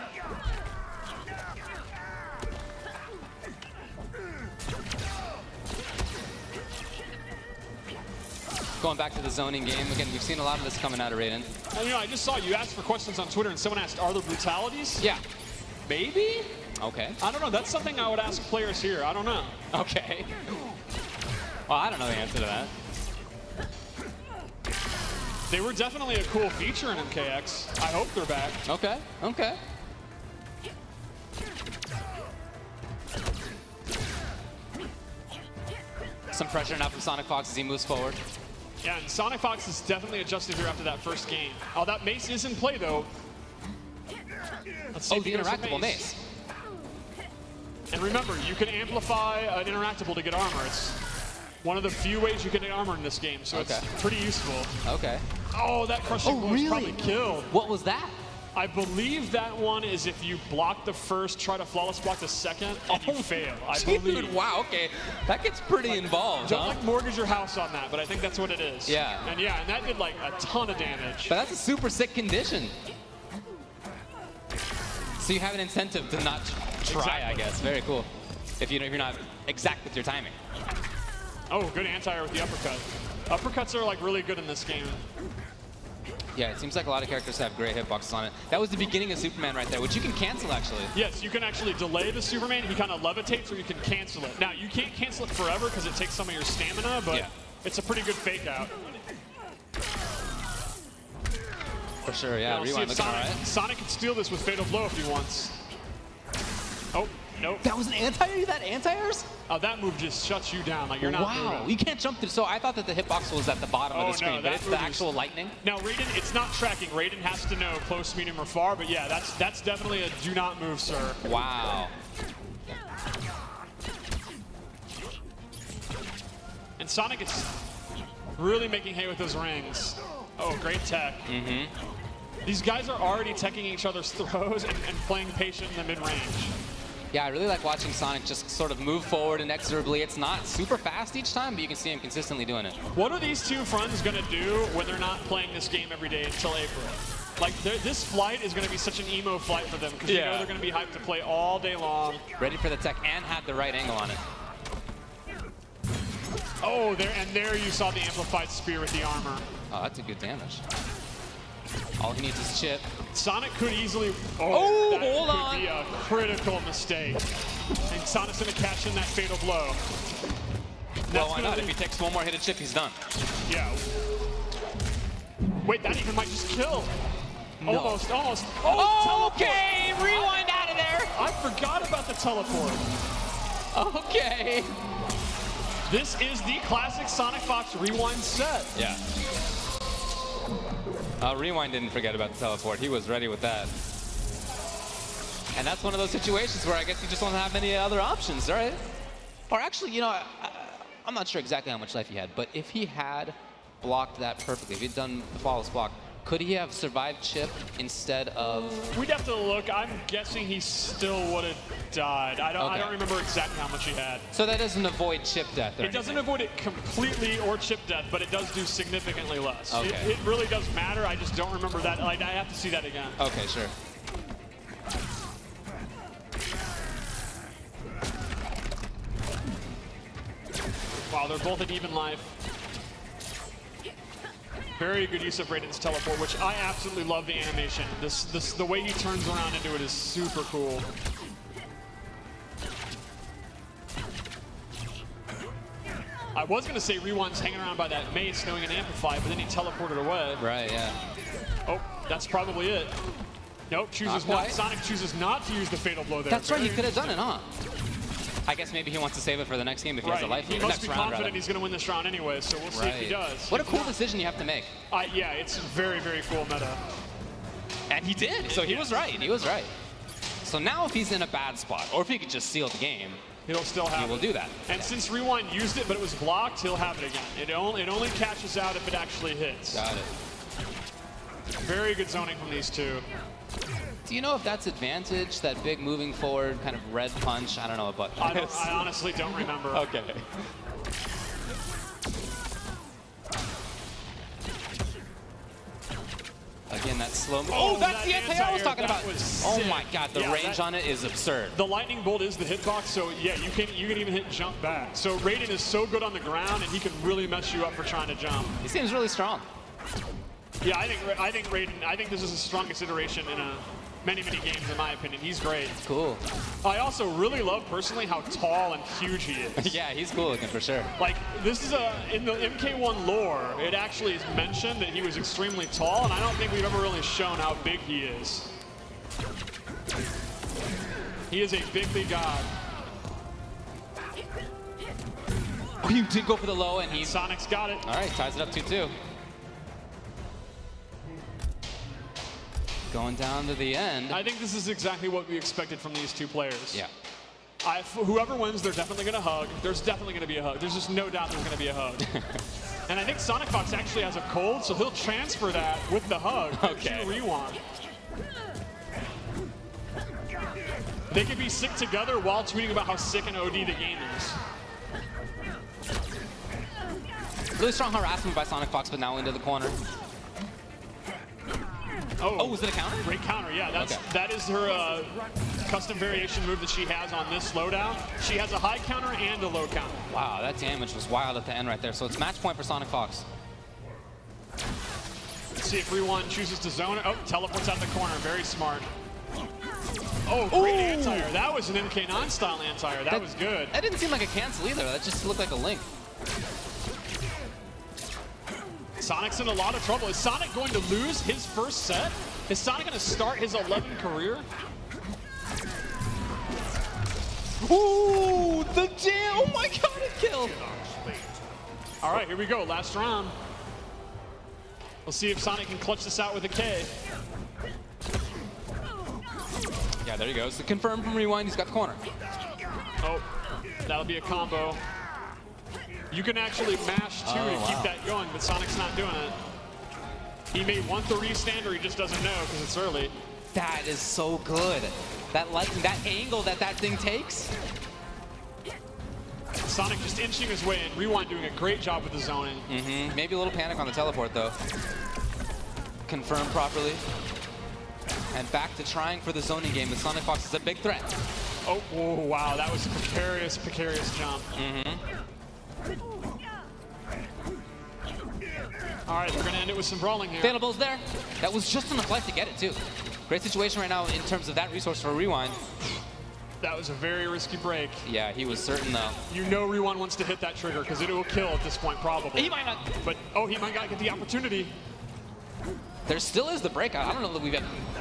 Going back to the zoning game, again, we've seen a lot of this coming out of Raiden. And, you know, I just saw you asked for questions on Twitter, and someone asked, are there brutalities? Yeah. Maybe? Okay. I don't know. That's something I would ask players here. I don't know. Okay. Well, I don't know the answer to that. They were definitely a cool feature in MKX. I hope they're back. Okay, okay. Some pressure now from Sonic Fox as he moves forward. Yeah, and Sonic Fox is definitely adjusted here after that first game. Oh, that mace is in play, though. Let's see if the he goes with interactable mace. And remember, you can amplify an interactable to get armor. It's one of the few ways you can get armor in this game, so it's pretty useful. Okay. Oh, that crushing blow is probably killed. What was that? I believe that one is if you block the first, try to flawless block the second, and you fail. I believe. Wow, okay. That gets pretty involved, Don't huh? like mortgage your house on that, but I think that's what it is. Yeah. And that did like a ton of damage. But that's a super sick condition. So you have an incentive to not try, I guess. Very cool. If you're not exact with your timing. Oh, good anti-air with the uppercut. Uppercuts are like really good in this game. Yeah, it seems like a lot of characters have great hitboxes on it. That was the beginning of Superman right there, which you can cancel, actually. Yes, you can actually delay the Superman. He kind of levitates, or you can cancel it. Now, you can't cancel it forever because it takes some of your stamina, but it's a pretty good fake out. For sure, yeah. Rewind looking all right. Sonic can steal this with Fatal Blow if he wants. Oh, nope. That was an anti-air? That anti-airs? Oh, that move just shuts you down. Like, you're not moving. You can't jump through. So I thought that the hitbox was at the bottom of the screen, but it's the actual lightning. Now, Raiden, it's not tracking. Raiden has to know close, medium, or far, but yeah, that's definitely a do not move, sir. Wow. And Sonic is really making hay with those rings. Oh, great tech. These guys are already teching each other's throws and playing patient in the mid-range. Yeah, I really like watching Sonic just sort of move forward inexorably. It's not super fast each time, but you can see him consistently doing it. What are these two friends going to do when they're not playing this game every day until April? Like, this flight is going to be such an emo flight for them because you know they're going to be hyped to play all day long. Ready for the tech and had the right angle on it. Oh, there you saw the amplified spear with the armor. Oh, that's a good damage. All he needs is chip. Sonic could easily. Oh, that hold could on. be a critical mistake. And Sonic's going to cash in that fatal blow. Well, why not? If he takes one more hit of chip, he's done. Yeah. Wait, that even might just kill. No. Almost. Oh, okay, rewind out of there. I forgot about the teleport. Okay. This is the classic Sonic Fox rewind set. Yeah. Rewind didn't forget about the teleport. He was ready with that. And that's one of those situations where I guess you just don't have any other options, right? Or actually, you know, I'm not sure exactly how much life he had, but if he had blocked that perfectly, if he'd done the flawless block, could he have survived chip instead of... We'd have to look. I'm guessing he still would have died. I don't remember exactly how much he had. So that doesn't avoid chip death or It doesn't avoid it completely or chip death, but it does do significantly less. Okay. It really does matter. I just don't remember that. Like, I have to see that again. Okay, sure. Wow, they're both at even life. Very good use of Raiden's teleport, which I absolutely love the animation. The way he turns around into it is super cool. I was going to say Rewind's hanging around by that mace knowing an amplify, but then he teleported away. Right, yeah. Oh, that's probably it. Nope, Sonic chooses not to use the fatal blow there. That's right, he could have done it, huh? I guess maybe he wants to save it for the next game if he has a life. He must be confident he's going to win this round anyway, so we'll see if he does. What a cool decision you have to make. Yeah, it's very, very cool meta. And he did, so he was right. He was right. So now if he's in a bad spot, or if he could just seal the game, he'll still have he will do that. And since Rewind used it, but it was blocked, he'll have it again. It only cashes out if it actually hits. Got it. Very good zoning from these two. Do you know if that's advantage, that big moving forward kind of red punch? I don't know what button it is. I honestly don't remember. Okay. Again, that slow move. Oh, that's the anti-air I was talking about. Oh my god, the range on it is absurd. The lightning bolt is the hitbox, so yeah, you can even hit jump back. So Raiden is so good on the ground, and he can really mess you up for trying to jump. He seems really strong. Yeah, I think Raiden. I think this is the strongest iteration in many games, in my opinion. He's great. Cool. I also really love personally how tall and huge he is. Yeah, he's cool looking for sure. Like, this is in the MK1 lore, it actually is mentioned that he was extremely tall, and I don't think we've ever really shown how big he is. He is a big god. Oh, you did go for the low, and Sonic's got it. All right, ties it up 2-2. Going down to the end. I think this is exactly what we expected from these two players. Yeah. Whoever wins, they're definitely going to hug. There's definitely going to be a hug. There's just no doubt there's going to be a hug. And I think Sonic Fox actually has a cold, so he'll transfer that with the hug to Rewind. They could be sick together while tweeting about how sick and OD the game is. Really strong harassment by Sonic Fox, but now into the corner. Oh, was it a counter? Great counter, yeah. That is her custom variation move that she has on this slowdown. She has a high counter and a low counter. Wow, that damage was wild at the end right there. So it's match point for Sonic Fox. Let's see if Rewind chooses to zone it. Oh, teleports out the corner. Very smart. Oh, great anti-air. That was an MK9 style anti-air. That was good. That didn't seem like a cancel either. That just looked like a link. Sonic's in a lot of trouble. Is Sonic going to lose his first set? Is Sonic going to start his 11th career? Ooh, the jam! Oh my god, it killed! All right, here we go. Last round. We'll see if Sonic can clutch this out with a K. Yeah, there he goes. The confirm from Rewind. He's got the corner. Oh, that'll be a combo. You can actually mash 2 to keep that going, but Sonic's not doing it. He may want the restand, or he just doesn't know because it's early. That is so good. That angle that thing takes. Sonic just inching his way in. Rewind doing a great job with the zoning. Maybe a little panic on the teleport, though. confirm properly. And back to trying for the zoning game. The Sonic Fox is a big threat. Oh, whoa, wow, that was a precarious jump. All right, we're gonna end it with some brawling here. Fatal blows there. That was just enough life to get it too. Great situation right now in terms of that resource for Rewind. That was a very risky break. Yeah, he was certain though. You know Rewind wants to hit that trigger because it will kill at this point probably. He might not. But, oh, he might not get the opportunity. There still is the breakout. I don't know that we've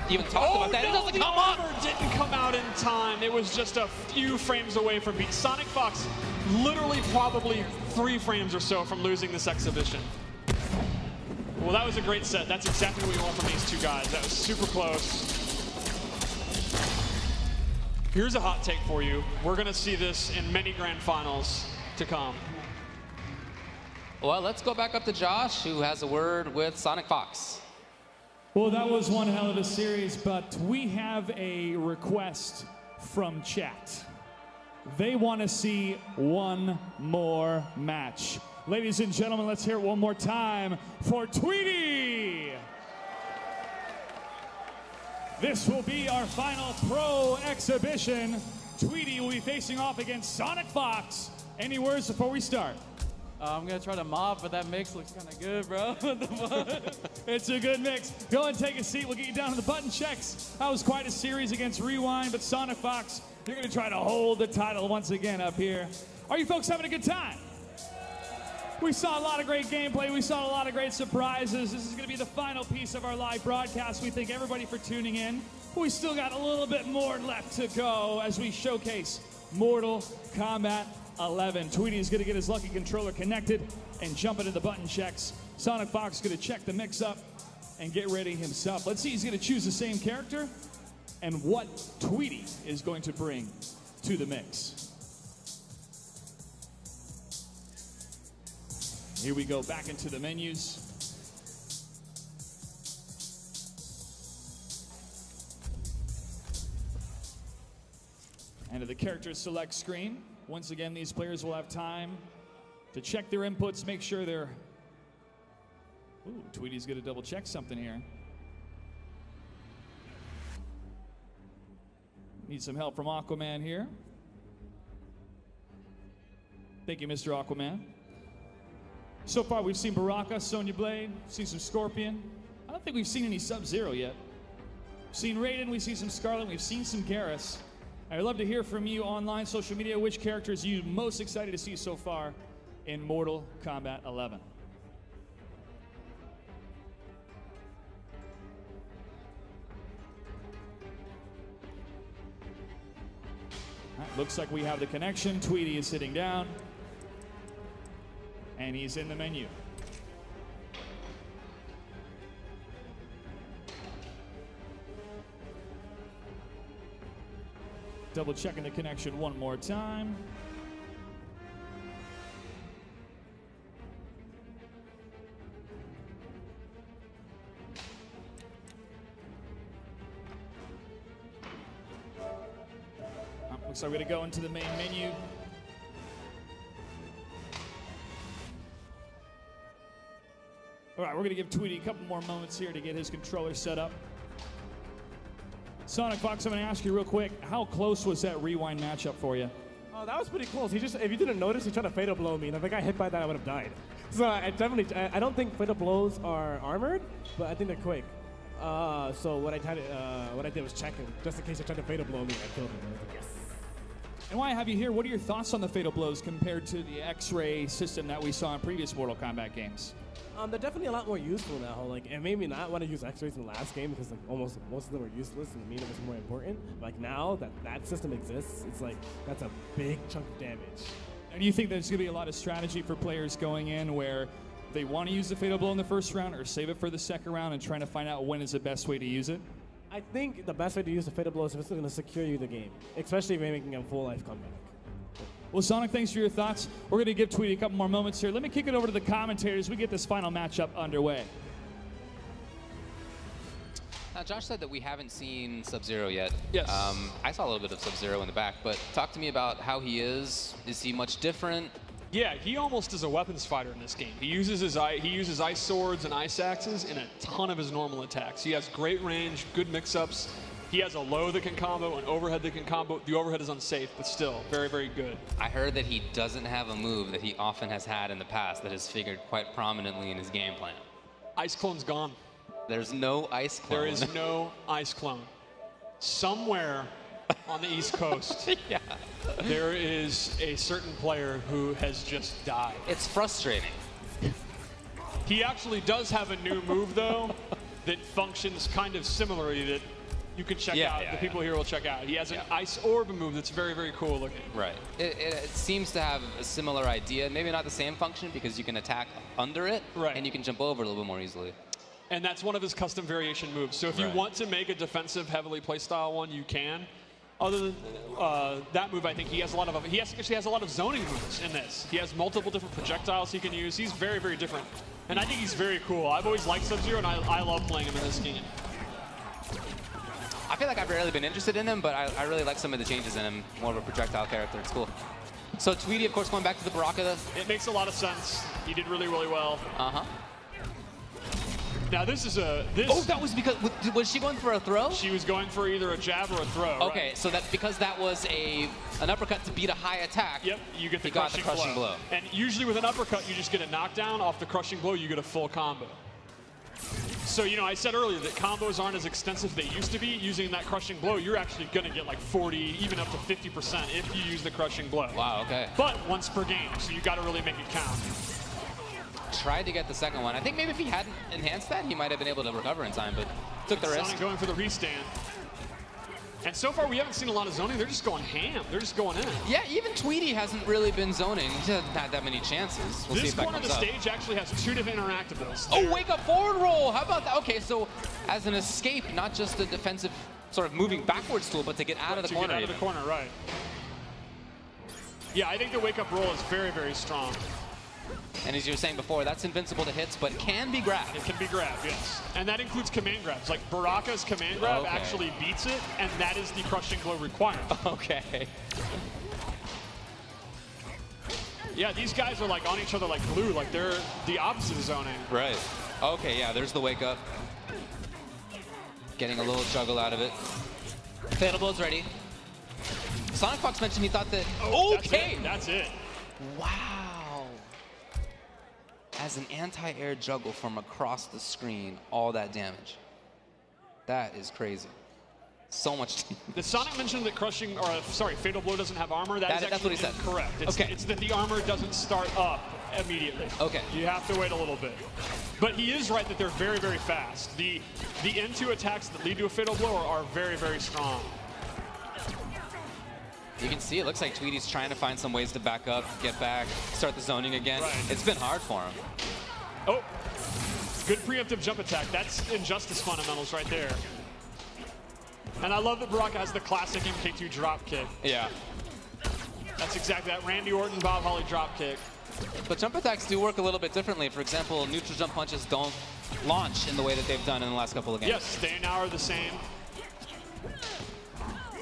even talked about that. No, It doesn't the come up. over didn't come out in time. It was just a few frames away from beat. Sonic Fox literally probably 3 frames or so from losing this exhibition. Well, that was a great set. That's exactly what we want from these two guys. That was super close. Here's a hot take for you. We're going to see this in many grand finals to come. Well, let's go back up to Josh, who has a word with Sonic Fox. Well, that was one hell of a series, but we have a request from chat. They want to see one more match. Ladies and gentlemen, let's hear it one more time for Tweety. This will be our final pro exhibition. Tweety will be facing off against Sonic Fox. Any words before we start? I'm gonna try to mob, but that mix looks kind of good, bro. What the fuck? It's a good mix. Go and take a seat. We'll get you down to the button checks. That was quite a series against Rewind, but Sonic Fox, you're going to try to hold the title once again up here. Are you folks having a good time? We saw a lot of great gameplay. We saw a lot of great surprises. This is going to be the final piece of our live broadcast. We thank everybody for tuning in. We still got a little bit more left to go as we showcase Mortal Kombat 11. Tweety's going to get his lucky controller connected and jump into the button checks. Sonic Fox is going to check the mix up and get ready himself. Let's see, he's going to choose the same character and what Tweety is going to bring to the mix. Here we go back into the menus. And to the character select screen. Once again, these players will have time to check their inputs, make sure they're... Ooh, Tweety's going to double check something here. Need some help from Aquaman here. Thank you, Mr. Aquaman. So far, we've seen Baraka, Sonya Blade, seen some Scorpion. I don't think we've seen any Sub-Zero yet. We've seen Raiden, we've seen some Scarlet, we've seen some Garrus. I'd love to hear from you online, social media, which characters are you most excited to see so far in Mortal Kombat 11. Right, looks like we have the connection. Tweety is sitting down. And he's in the menu. Double checking the connection one more time. Looks like we're going to go into the main menu. All right, we're going to give Tweety a couple more moments here to get his controller set up. Sonic Fox, I'm going to ask you real quick, how close was that Rewind matchup for you? Oh, that was pretty close. He just, if you didn't notice, he tried to fatal blow me, and if I got hit by that, I would have died. So I don't think fatal blows are armored, but I think they're quick. So what I did was check him, just in case he tried to fatal blow me, I killed him. I was like, yes. And why I have you here, what are your thoughts on the fatal blows compared to the X-ray system that we saw in previous Mortal Kombat games? They're definitely a lot more useful now. Like, it made me not want to use X-rays in the last game because like almost most of them were useless and the medium was more important. But, like now that that system exists, it's like that's a big chunk of damage. And do you think there's going to be a lot of strategy for players going in where they want to use the fatal blow in the first round or save it for the second round and trying to find out when is the best way to use it? I think the best way to use the fatal blow is if it's going to secure you the game, especially if you're making a full life comeback. Well, Sonic, thanks for your thoughts. We're going to give Tweety a couple more moments here. Let me kick it over to the commentators. We get this final matchup underway. Now, Josh said that we haven't seen Sub-Zero yet. Yes. I saw a little bit of Sub-Zero in the back, but talk to me about how he is. Is he much different? Yeah, he almost is a weapons fighter in this game. He uses ice swords and ice axes in a ton of his normal attacks. He has great range, good mix-ups. He has a low that can combo, an overhead that can combo. The overhead is unsafe, but still very, very good. I heard that he doesn't have a move that he often has had in the past that has figured quite prominently in his game plan. Ice clone's gone. There's no ice clone. There is no ice clone. Somewhere on the East Coast, yeah. there is a certain player who has just died. It's frustrating. He actually does have a new move, though, that functions kind of similarly that you can check out. The people here will check out. He has an ice orb move that's very, very cool looking. Right. It seems to have a similar idea. Maybe not the same function because you can attack under it, and you can jump over a little bit more easily. And that's one of his custom variation moves. So if you want to make a defensive, heavily playstyle one, you can. Other than that move, I think he has a lot of. He actually has a lot of zoning moves in this. He has multiple different projectiles he can use. He's very, very different. And I think he's very cool. I've always liked Sub-Zero, and I love playing him in this game. I feel like I've rarely been interested in him, but I really like some of the changes in him. More of a projectile character. It's cool. So Tweety, of course, going back to the Baraka. It makes a lot of sense. He did really, really well. Uh-huh. Now this is a Oh, that was because was she going for a throw? She was going for either a jab or a throw. Okay, so that because that was an uppercut to beat a high attack. Yep, you get the crushing blow. And usually with an uppercut, you just get a knockdown. Off the crushing blow, you get a full combo. So, you know, I said earlier that combos aren't as extensive as they used to be. Using that crushing blow, you're actually going to get like 40, even up to 50% if you use the crushing blow. Wow, okay. But once per game, so you got to really make it count. Tried to get the second one. I think maybe if he hadn't enhanced that, he might have been able to recover in time, but took the risk. Sonic going for the restand. And so far, we haven't seen a lot of zoning. They're just going ham. They're just going in. Yeah, even Tweety hasn't really been zoning. He hasn't had that many chances. We'll see if that corner of the stage actually has 2 different interactables. Oh, wake up forward roll. How about that? Okay, so as an escape, not just a defensive sort of moving backwards tool, but to get out of the corner. Get out of the corner, right. Yeah, I think the wake up roll is very, very strong. And as you were saying before, that's invincible to hits, but can be grabbed. It can be grabbed, yes. And that includes command grabs. Like Baraka's command grab actually beats it, and that is the crushing blow requirement. Okay. Yeah, these guys are like on each other like glue, like they're the opposite of zoning. Right. Okay, yeah, there's the wake up. Getting a little juggle out of it. Fatal blow's ready. Sonic Fox mentioned he thought that. Okay! That's it. Wow. As an anti-air juggle from across the screen, all that damage. That is crazy. So much. Did Sonic mention that crushing, or sorry, Fatal Blow doesn't have armor? That's what he said. Correct. It's that the armor doesn't start up immediately. Okay. You have to wait a little bit. But he is right that they're very, very fast. The N2 attacks that lead to a Fatal Blow are very, very strong. You can see it looks like Tweety's trying to find some ways to back up, get back, start the zoning again. Right. It's been hard for him. Oh, good preemptive jump attack. That's Injustice fundamentals right there. And I love that Baraka has the classic MK2 drop kick. Yeah. That's exactly that Randy Orton, Bob Holly drop kick. But jump attacks do work a little bit differently. For example, neutral jump punches don't launch in the way that they've done in the last couple of games. Yes, they now are the same.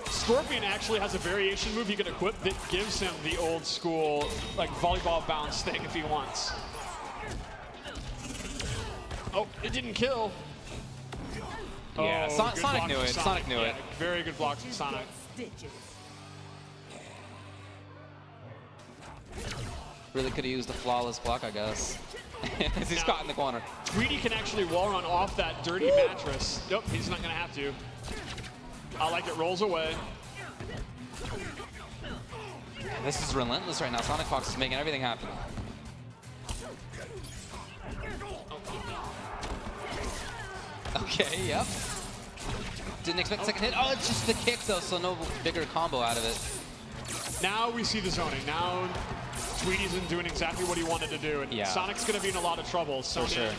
Scorpion actually has a variation move he can equip that gives him the old school like volleyball bounce thing if he wants. Oh, it didn't kill. Yeah, Oh, Sonic knew it. Sonic knew it. Very good blocks from Sonic. Really could have used a flawless block, I guess. As he's caught in the corner. Tweety can actually wall run off that dirty mattress. Nope, he's not going to have to. I like it rolls away. This is relentless right now. Sonic Fox is making everything happen. Okay, yep. Didn't expect the second hit. Oh, it's just the kick though, so no bigger combo out of it. Now we see the zoning. Now Tweety's doing exactly what he wanted to do. And Sonic's going to be in a lot of trouble. For sure.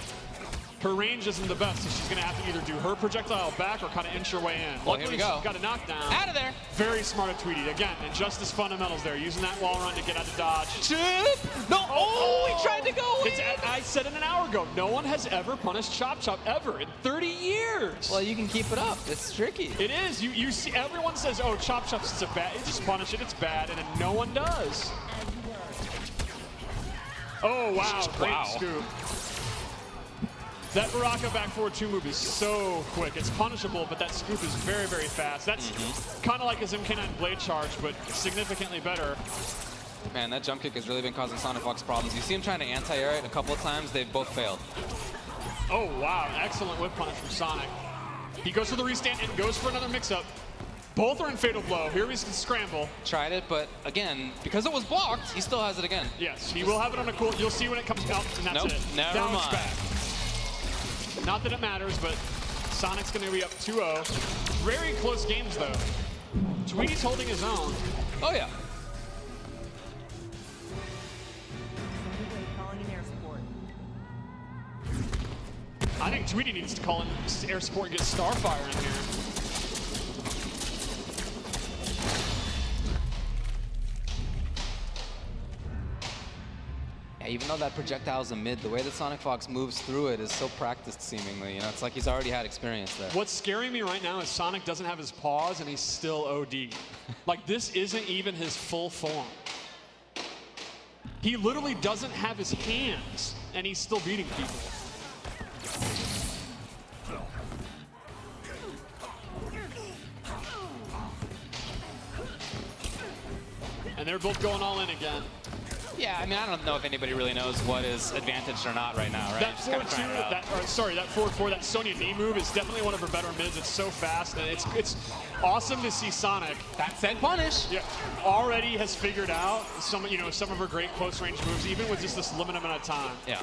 Her range isn't the best, so she's going to have to either do her projectile back or kind of inch her way in. Well, here we go. She's got a knockdown. Out of there. Very smart of Tweety. Again, Injustice fundamentals there. Using that wall run to get out of dodge. Chip! No! Oh, he tried to go in. I said it an hour ago. No one has ever punished Chop Chop ever in 30 years. Well, you can keep it up. It's tricky. It is. You see, everyone says, oh, Chop Chop's bad. You just punish it. It's bad. And then no one does. Oh, wow. Great Wow. scoop. That Baraka back forward 2 move is so quick. It's punishable, but that scoop is very, very fast. That's kind of like his MK9 blade charge, but significantly better. Man, that jump kick has really been causing Sonic Fox problems. You see him trying to anti-air it a couple of times. They've both failed. Oh, wow. Excellent whip punish from Sonic. He goes for the restand and goes for another mix-up. Both are in Fatal Blow. Here we can scramble. Tried it, but again, because it was blocked, he still has it again. Yes, he will have it on a cool. You'll see when it comes out, and that's Nope, it. never Now mind. it's back. Not that it matters, but Sonic's going to be up 2-0. Very close games, though. Tweety's holding his own. Oh, yeah. Calling in air support. I think Tweety needs to call in air support and get Starfire in here. Yeah, even though that projectile's a mid, the way that Sonic Fox moves through it is so practiced, seemingly. You know, it's like he's already had experience there. What's scaring me right now is Sonic doesn't have his paws and he's still OD. Like, this isn't even his full form. He literally doesn't have his hands and he's still beating people. And they're both going all in again. Yeah, I mean, I don't know if anybody really knows what is advantaged or not right now, right? That Just kinda forward 2, trying it out. that forward 4, that Sonya knee move is definitely one of her better mids. It's so fast, and it's awesome to see Sonic. That said punish. Yeah, already has figured out some of her great close range moves, even with just this limited amount of time. Yeah.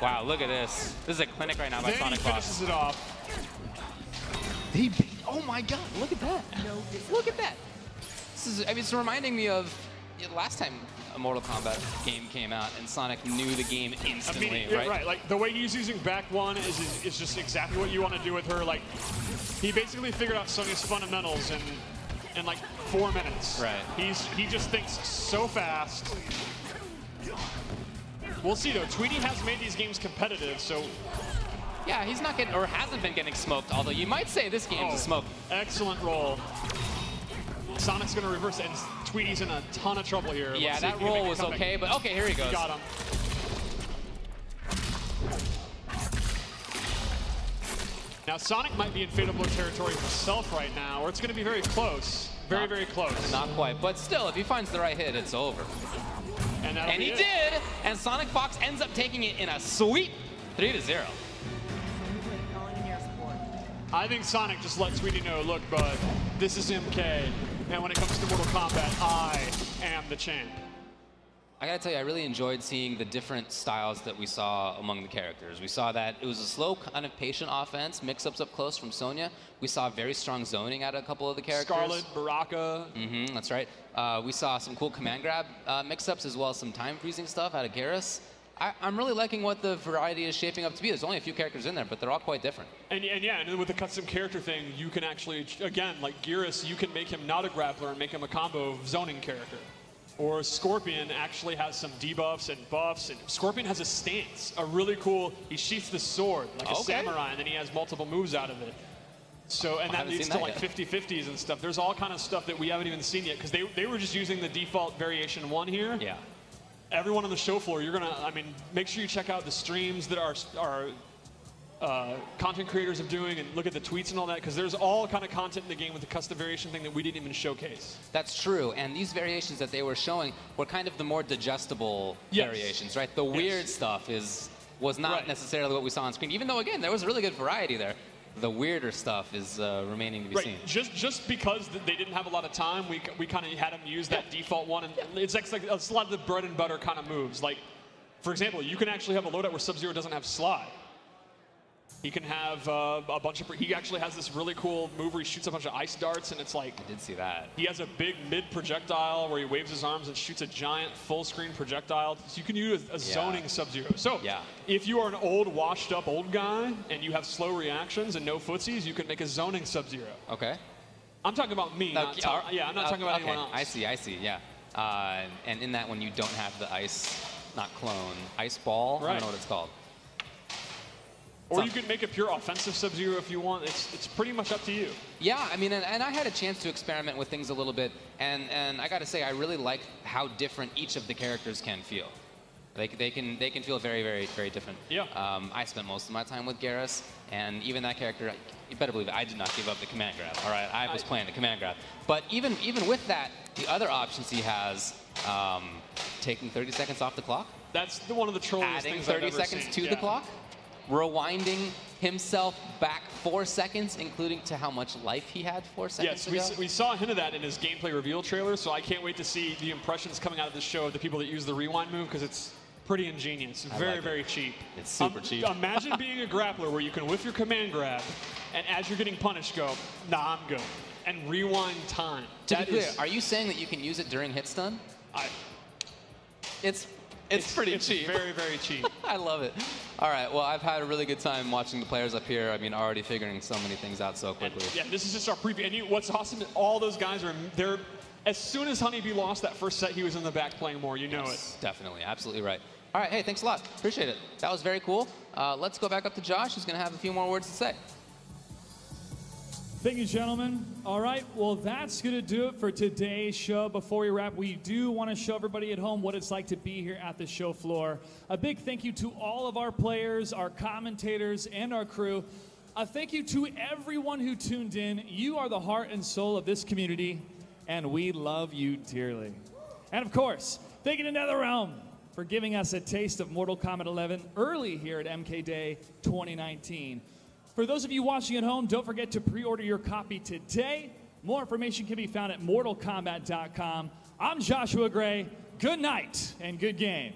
Wow, look at this. This is a clinic right now by Then Sonic he Fox. finishes it off. Oh my God, look at that. Look at that. This is, I mean, it's reminding me of last time a Mortal Kombat game came out and Sonic knew the game instantly, Yeah, right? right. Like the way he's using back 1 is just exactly what you want to do with her. Like he basically figured out Sonya's fundamentals in like 4 minutes. Right. He just thinks so fast. We'll see though. Tweety has made these games competitive, so. Yeah, he's not getting, or hasn't been getting smoked, although you might say this game's a smoke. Excellent roll. Sonic's going to reverse it, and Tweety's in a ton of trouble here. Yeah, Let's see if that he can roll make a was comeback. okay, but okay, here he goes. He got him. Now, Sonic might be in Fatal Blow territory himself right now, or it's going to be very close. Very, very close. Not quite, but still, if he finds the right hit, it's over. And that'll And be he it. did, and Sonic Fox ends up taking it in a sweet 3-0. Calling in air support. I think Sonic just let Tweety know, look, bud, this is MK, and when it comes to Mortal Kombat, I am the champ. I gotta tell you, I really enjoyed seeing the different styles that we saw among the characters. We saw that it was a slow, kind of patient offense, mix-ups up close from Sonya. We saw very strong zoning out of a couple of the characters. Scarlet, Baraka. That's right. We saw some cool command grab mix-ups as well as some time freezing stuff out of Garrus. I'm really liking what the variety is shaping up to be. There's only a few characters in there, but they're all quite different. And yeah, and with the custom character thing, you can actually, again, like Garrus, you can make him not a grappler and make him a combo zoning character. Or Scorpion actually has some debuffs and buffs, and Scorpion has a stance, a really cool, he sheaths the sword like a samurai, and then he has multiple moves out of it. So, and that leads to like 50-50s and stuff. There's all kind of stuff that we haven't even seen yet, because they were just using the default variation 1 here. Yeah. Everyone on the show floor, you're gonna, I mean, make sure you check out the streams that our content creators are doing, and look at the tweets and all that, because there's all kind of content in the game with the custom variation thing that we didn't even showcase. That's true, and these variations that they were showing were kind of the more digestible variations, right? The weird stuff was not necessarily what we saw on screen, even though, again, there was a really good variety there. The weirder stuff is remaining to be seen. Just because they didn't have a lot of time, we kind of had them use that default one, and it's a lot of the bread and butter kind of moves. Like, for example, you can actually have a loadout where Sub-Zero doesn't have slide. He can have a bunch of, he actually has this really cool move where he shoots a bunch of ice darts, and it's like, I did see that. He has a big mid projectile where he waves his arms and shoots a giant full screen projectile. So you can use a zoning Sub-Zero. So if you are an old, washed up old guy and you have slow reactions and no footsies, you can make a zoning Sub-Zero. Okay. I'm talking about me. I'm not talking about anyone else. I see, yeah. And in that one, you don't have the ice, not clone, ice ball? I don't know what it's called. Or you could make a pure offensive Sub-Zero if you want. It's pretty much up to you. Yeah, I mean, and I had a chance to experiment with things a little bit, and I got to say, I really like how different each of the characters can feel. They can feel very, very, very different. Yeah. I spent most of my time with Garrus, and even that character, you better believe it, I did not give up the command grab. All right, I was playing the command grab. But even with that, the other options he has, taking 30 seconds off the clock. That's one of the trolliest adding things 30 I've ever seconds seen. to the clock, rewinding himself back 4 seconds, including to how much life he had 4 seconds ago. Yes, we saw a hint of that in his gameplay reveal trailer, so I can't wait to see the impressions coming out of the show of the people that use the rewind move, because it's pretty ingenious. Very, very cheap. It's super cheap. Imagine being a grappler where you can whiff your command grab, and as you're getting punished, go, nah, I'm good, and rewind time. To be clear, are you saying that you can use it during hit stun? It's pretty cheap. Very, very cheap. I love it. All right, well, I've had a really good time watching the players up here. I mean, already figuring so many things out so quickly. And, yeah, this is just our preview. And what's awesome is all those guys they're as soon as Honeybee lost that first set, he was in the back playing more. You know it. Definitely, absolutely right. All right, hey, thanks a lot. Appreciate it. That was very cool. Let's go back up to Josh, who's going to have a few more words to say. Thank you, gentlemen. All right, well, that's going to do it for today's show. Before we wrap, we do want to show everybody at home what it's like to be here at the show floor. A big thank you to all of our players, our commentators, and our crew. A thank you to everyone who tuned in. You are the heart and soul of this community, and we love you dearly. And, of course, thank you to NetherRealm for giving us a taste of Mortal Kombat 11 early here at MK Day 2019. For those of you watching at home, don't forget to pre-order your copy today. More information can be found at mortalkombat.com. I'm Joshua Gray. Good night and good game.